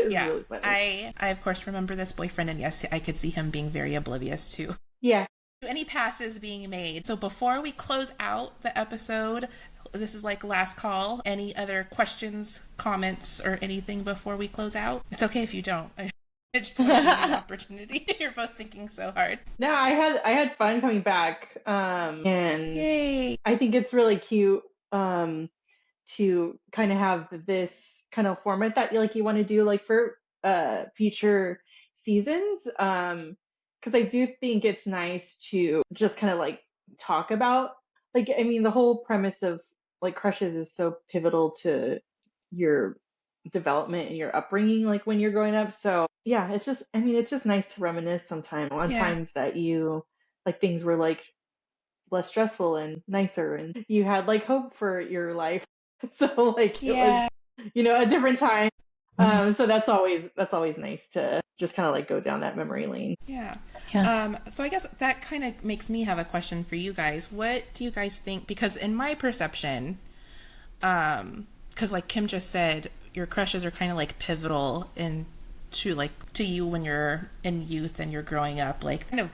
Yeah, really funny. I of course remember this boyfriend, and yes, I could see him being very oblivious too. Yeah. Any passes being made. So before we close out the episode, this is like last call. Any other questions, comments, or anything before we close out? It's okay if you don't. I just want to give you an opportunity. You're both thinking so hard. No, I had fun coming back, and yay! I think it's really cute to kind of have this kind of format that you want to do like for future seasons, because I do think it's nice to just kind of like talk about, like, I mean, the whole premise of like crushes is so pivotal to your development and your upbringing, like when you're growing up. So yeah, it's just nice to reminisce sometimes on times that you like things were like less stressful and nicer, and you had like hope for your life. So like it was a different time. So that's always nice to just kind of like go down that memory lane. Yeah. So I guess that kind of makes me have a question for you guys. What do you guys think? Because in my perception, because like Kim just said, your crushes are kind of like pivotal to you when you're in youth and you're growing up, like kind of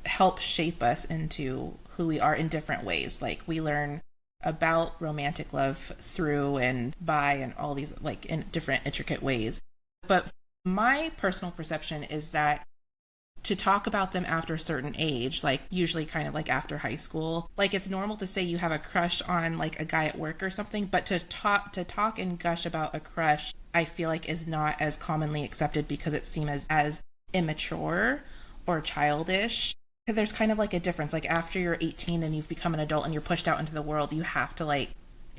help shape us into who we are in different ways. Like we learn about romantic love through and by and all these like in different intricate ways. But my personal perception is that to talk about them after a certain age, like usually kind of like after high school. Like it's normal to say you have a crush on like a guy at work or something, but to talk and gush about a crush, I feel like is not as commonly accepted because it seems as immature or childish. There's kind of like a difference. Like after you're 18 and you've become an adult and you're pushed out into the world, you have to like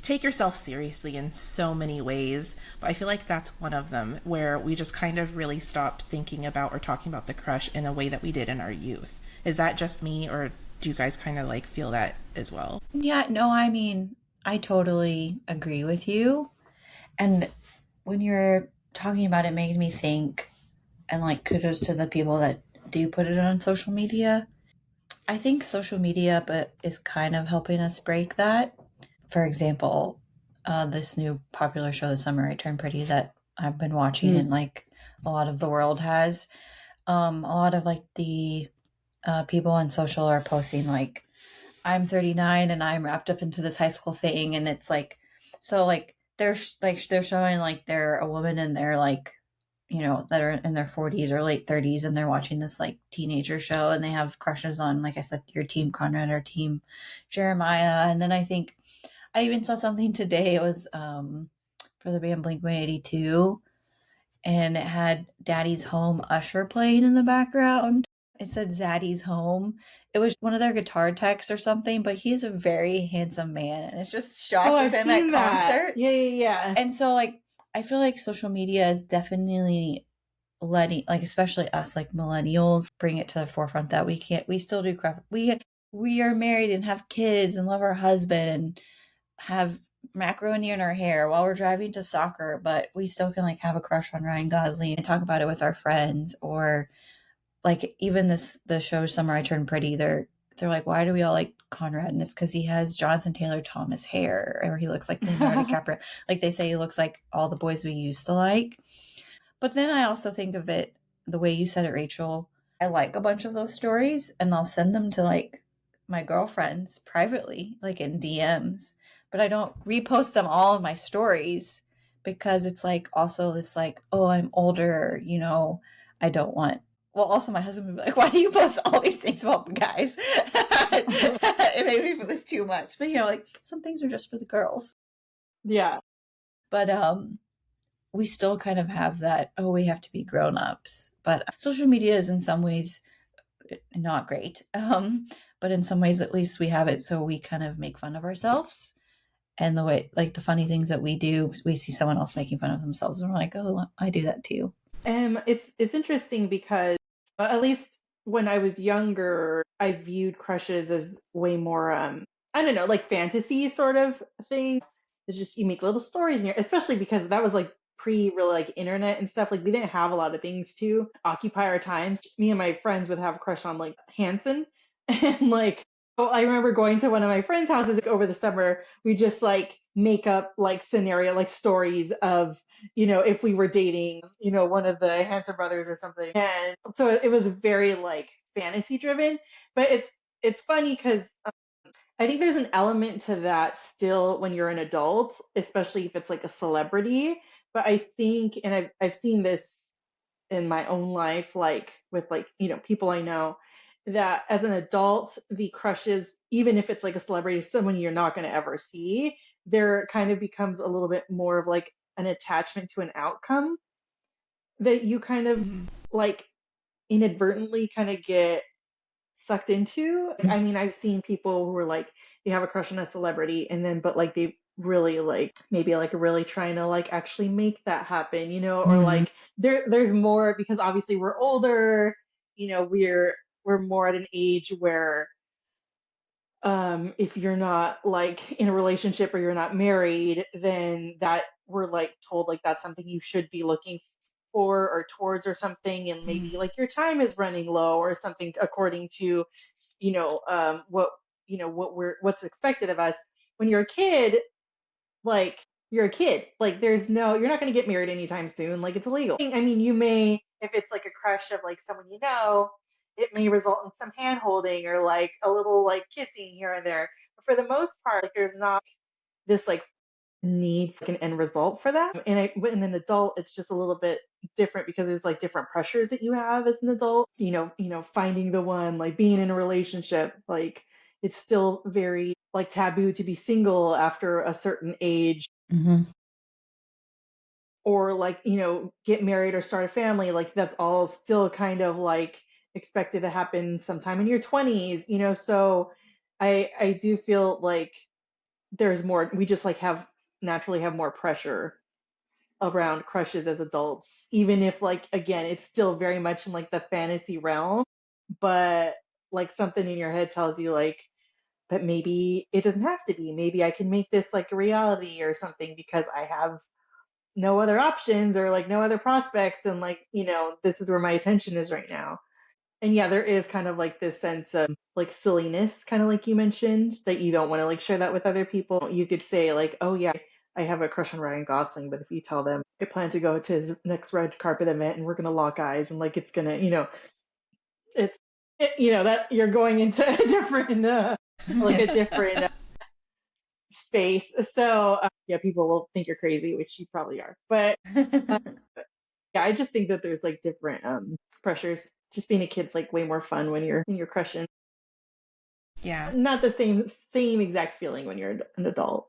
take yourself seriously in so many ways, but I feel like that's one of them where we just kind of really stopped thinking about or talking about the crush in a way that we did in our youth. Is that just me, or do you guys kind of like feel that as well? Yeah, no, I mean, I totally agree with you. And when you're talking about it, it makes me think, and like kudos to the people that do put it on social media. I think social media but is kind of helping us break that. For example, this new popular show this summer, I Turned Pretty, that I've been watching, and like a lot of the world has. A lot of like the people on social are posting like, I'm 39 and I'm wrapped up into this high school thing, and it's like, so like they're showing like they're a woman and they're like, that are in their 40s or late 30s, and they're watching this like teenager show, and they have crushes on, like I said, your team Conrad or team Jeremiah. And then I think I even saw something today. It was for the band Blink-182, and it had Daddy's Home Usher playing in the background. It said Zaddy's Home. It was one of their guitar techs or something, but he's a very handsome man, and it's just shots of him at concert. Yeah. And so like I feel like social media is definitely letting, like, especially us like millennials, bring it to the forefront that we still do craft. We are married and have kids and love our husband and have macaroni in our hair while we're driving to soccer, but we still can like have a crush on Ryan Gosling and talk about it with our friends. Or like even the show Summer I Turned Pretty, they're like, why do we all like Conrad? And it's because he has Jonathan Taylor Thomas hair, or he looks like Leonardo DiCaprio. Like they say he looks like all the boys we used to like. But then I also think of it the way you said it, Rachel. I like a bunch of those stories and I'll send them to like my girlfriends privately, like in DMs, but I don't repost them all in my stories because it's like also this like, oh, I'm older, I don't want. Well, also my husband would be like, why do you post all these things about guys? Maybe if it was too much, but like some things are just for the girls. Yeah. But we still kind of have that, oh, we have to be grown-ups. But social media is in some ways not great. But in some ways, at least we have it so we kind of make fun of ourselves. And the way, like the funny things that we do, we see someone else making fun of themselves, and we're like, oh, I do that too. It's interesting because at least when I was younger, I viewed crushes as way more, I don't know, like fantasy sort of thing. It's just you make little stories in here, especially because that was like pre-really like internet and stuff. Like we didn't have a lot of things to occupy our time. Me and my friends would have a crush on like Hanson, and like I remember going to one of my friends' houses over the summer. We just like make up like scenario, like stories of, if we were dating, one of the Hanson brothers or something. And so it was very like fantasy driven, but it's funny because I think there's an element to that still when you're an adult, especially if it's like a celebrity. But I think, and I've seen this in my own life, like with like, people I know, that as an adult, the crushes, even if it's like a celebrity, someone you're not going to ever see, there kind of becomes a little bit more of like an attachment to an outcome that you kind of like inadvertently kind of get sucked into. I mean, I've seen people who are like, they have a crush on a celebrity and then, but like they really like, maybe like really trying to like actually make that happen, or like there's more because obviously we're older, we're more at an age where if you're not like in a relationship or you're not married, then that we're like told like that's something you should be looking for or towards or something, and maybe like your time is running low or something according to what's expected of us. When you're a kid, like you're a kid, like you're not going to get married anytime soon, like it's illegal. I mean, you may, if it's like a crush of like someone it may result in some hand holding or like a little like kissing here and there, but for the most part, like there's not this like need for an end result for that. And in an adult, it's just a little bit different because there's like different pressures that you have as an adult. Finding the one, like being in a relationship, like it's still very like taboo to be single after a certain age. Mm-hmm. Or like, get married or start a family. Like that's all still kind of like expected to happen sometime in your 20s, so I do feel like there's more, we just like naturally have more pressure around crushes as adults, even if like, again, it's still very much in like the fantasy realm, but like something in your head tells you like, but maybe it doesn't have to be, maybe I can make this like a reality or something because I have no other options or like no other prospects, and like, this is where my attention is right now. And yeah, there is kind of like this sense of like silliness, kind of like you mentioned, that you don't want to like share that with other people. You could say like, oh yeah, I have a crush on Ryan Gosling, but if you tell them I plan to go to his next red carpet event and we're gonna lock eyes and like it's gonna, that you're going into a different like a different space. So yeah, people will think you're crazy, which you probably are, but yeah, I just think that there's like different pressures. Just being a kid's like way more fun when you're crushing. Yeah. Not the same exact feeling when you're an adult.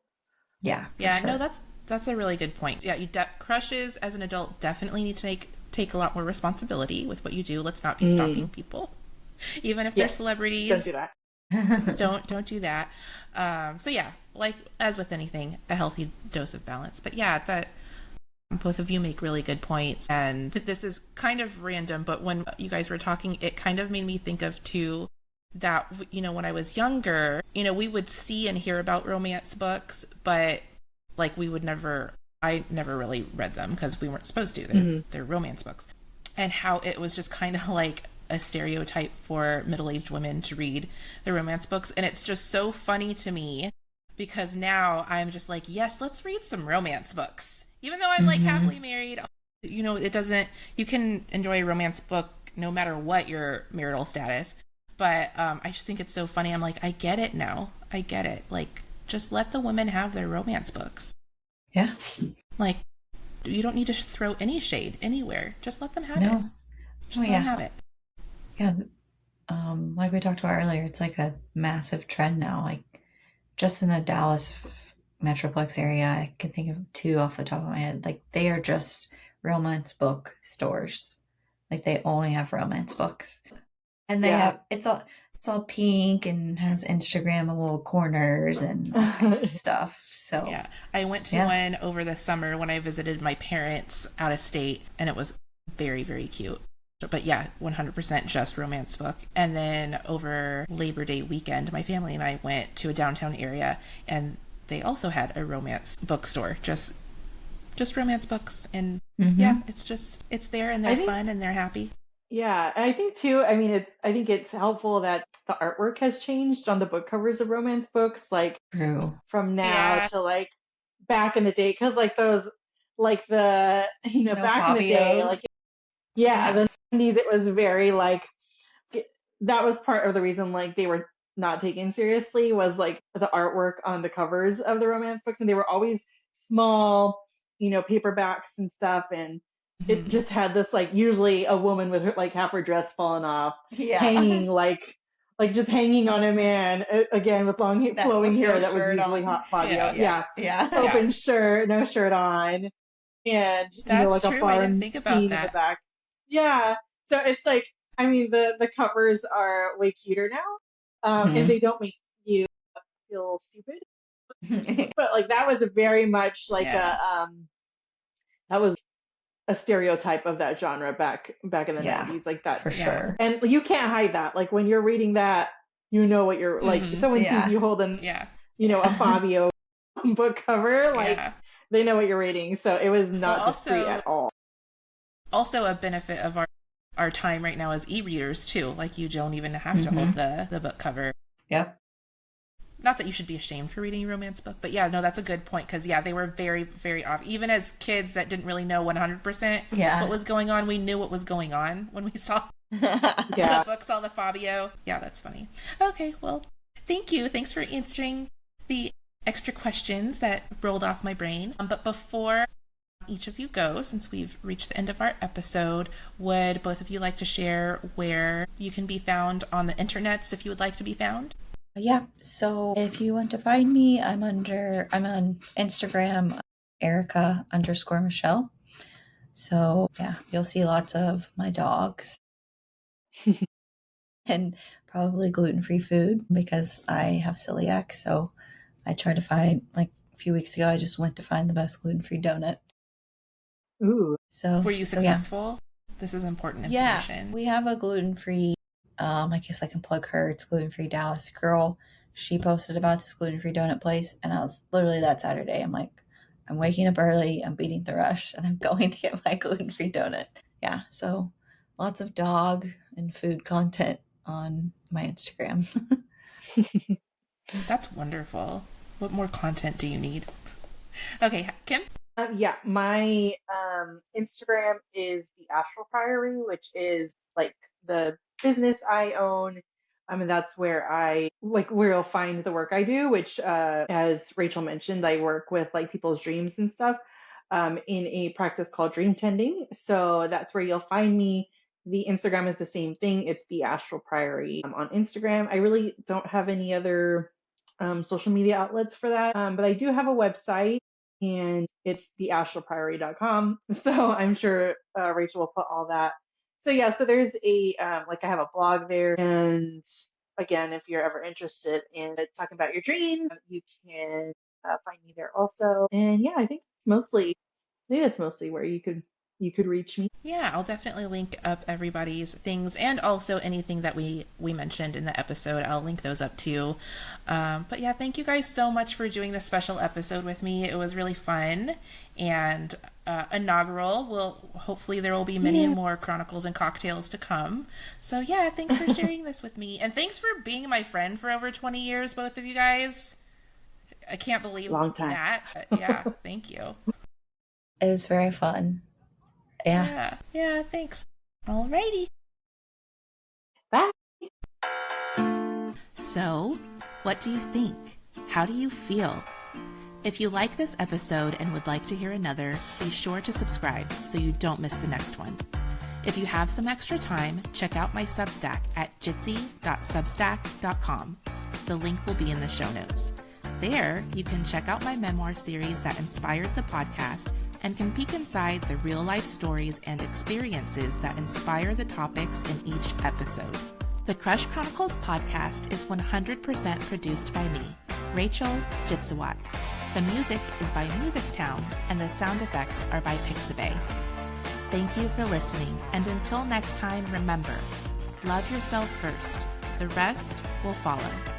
Yeah. Yeah. Sure. No, that's a really good point. Yeah, crushes as an adult definitely need to take a lot more responsibility with what you do. Let's not be stalking people, even if they're celebrities. Don't do that. Don't do that. So yeah, like as with anything, a healthy dose of balance. But yeah, that both of you make really good points. And this is kind of random, but when you guys were talking, it kind of made me think of too that, when I was younger, we would see and hear about romance books, but like I never really read them because we weren't supposed to. They're romance books. And how it was just kind of like a stereotype for middle-aged women to read the romance books. And it's just so funny to me because now I'm just like, yes, let's read some romance books. Even though I'm like happily married, you can enjoy a romance book no matter what your marital status. But I just think it's so funny. I'm like, I get it now. I get it. Like, just let the women have their romance books. Yeah. Like, you don't need to throw any shade anywhere. Just let them have it. Just let them have it. Yeah. Like we talked about earlier, it's like a massive trend now. Like, just in the Dallas Metroplex area, I can think of two off the top of my head. Like, they are just romance book stores. Like, they only have romance books, and they have it's all pink and has Instagrammable corners and all kinds of stuff. So yeah, I went to one over the summer when I visited my parents out of state, and it was very, very cute. But yeah, 100% just romance book. And then over Labor Day weekend, my family and I went to a downtown area, and they also had a romance bookstore, just romance books. And yeah, it's there, and they're fun and they're happy. Yeah, and I think too, I think it's helpful that the artwork has changed on the book covers of romance books, like from now to like back in the day, because like those, like the back in the day, like the 90s, it was very like, that was part of the reason like they were not taken seriously, was like the artwork on the covers of the romance books, and they were always small, paperbacks and stuff, and it just had this like, usually a woman with her like half her dress falling off, hanging like just hanging on a man, again with long flowing hair that was usually hot Fabio. Open shirt, no shirt on, and that's like true. a farm I didn't think about scene that. in the back. Yeah, so it's like, the covers are way cuter now, and they don't make you feel stupid. But like that was a very much like that was a stereotype of that genre back in the 90s, like that for sure. And you can't hide that. Like when you're reading that, what you're like. Someone sees you holding, a Fabio book cover, like they know what you're reading. So it was not discreet at all. Also, a benefit of our time right now as e-readers too. Like you don't even have to hold the book cover. Yep. Not that you should be ashamed for reading a romance book, but yeah, no, that's a good point, because they were very, very off. Even as kids that didn't really know 100% what was going on, we knew what was going on when we saw the book, saw the Fabio. Yeah, that's funny. Okay, well, thank you. Thanks for answering the extra questions that rolled off my brain. But before each of you go, since we've reached the end of our episode, would both of you like to share where you can be found on the internets if you would like to be found? Yeah, so if you want to find me, I'm on Instagram, Erica_Michelle. So yeah, you'll see lots of my dogs and probably gluten-free food because I have celiac. So I try to find, like a few weeks ago, I just went to find the best gluten-free donut. Ooh. So Were you successful? Yeah. This is important information. Yeah, we have a gluten-free, I guess I can plug her. It's gluten-free Dallas girl. She posted about this gluten-free donut place, and I was literally that Saturday. I'm like, I'm waking up early, I'm beating the rush, and I'm going to get my gluten-free donut. Yeah, so lots of dog and food content on my Instagram. That's wonderful. What more content do you need? Okay, Kim? Yeah, my Instagram is the Astral Priory, which is like the business I own. And that's where you'll find the work I do, which, as Rachel mentioned, I work with like people's dreams and stuff in a practice called dream tending. So that's where you'll find me. The Instagram is the same thing. It's the Astral Priory on Instagram. I really don't have any other social media outlets for that, but I do have a website, and it's theastralpriory.com. So I'm sure Rachel will put all that. So yeah, so there's I have a blog there, and again, if you're ever interested in talking about your dreams, you can find me there also. And yeah, I think that's mostly where you could reach me. Yeah, I'll definitely link up everybody's things, and also anything that we mentioned in the episode. I'll link those up too. But yeah, thank you guys so much for doing this special episode with me. It was really fun and inaugural. Hopefully there will be many more Chronicles and cocktails to come. So yeah, thanks for sharing this with me, and thanks for being my friend for over 20 years, both of you guys. I can't believe Long time. that. But yeah, thank you. It was very fun. Yeah. Yeah, thanks. Alrighty. Bye. So, what do you think? How do you feel? If you like this episode and would like to hear another, be sure to subscribe so you don't miss the next one. If you have some extra time, check out my Substack at jitsie.substack.com. The link will be in the show notes. There, you can check out my memoir series that inspired the podcast and can peek inside the real-life stories and experiences that inspire the topics in each episode. The Crush Chronicles podcast is 100% produced by me, Rachel Jitsie. The music is by Music Town, and the sound effects are by Pixabay. Thank you for listening, and until next time, remember, love yourself first. The rest will follow.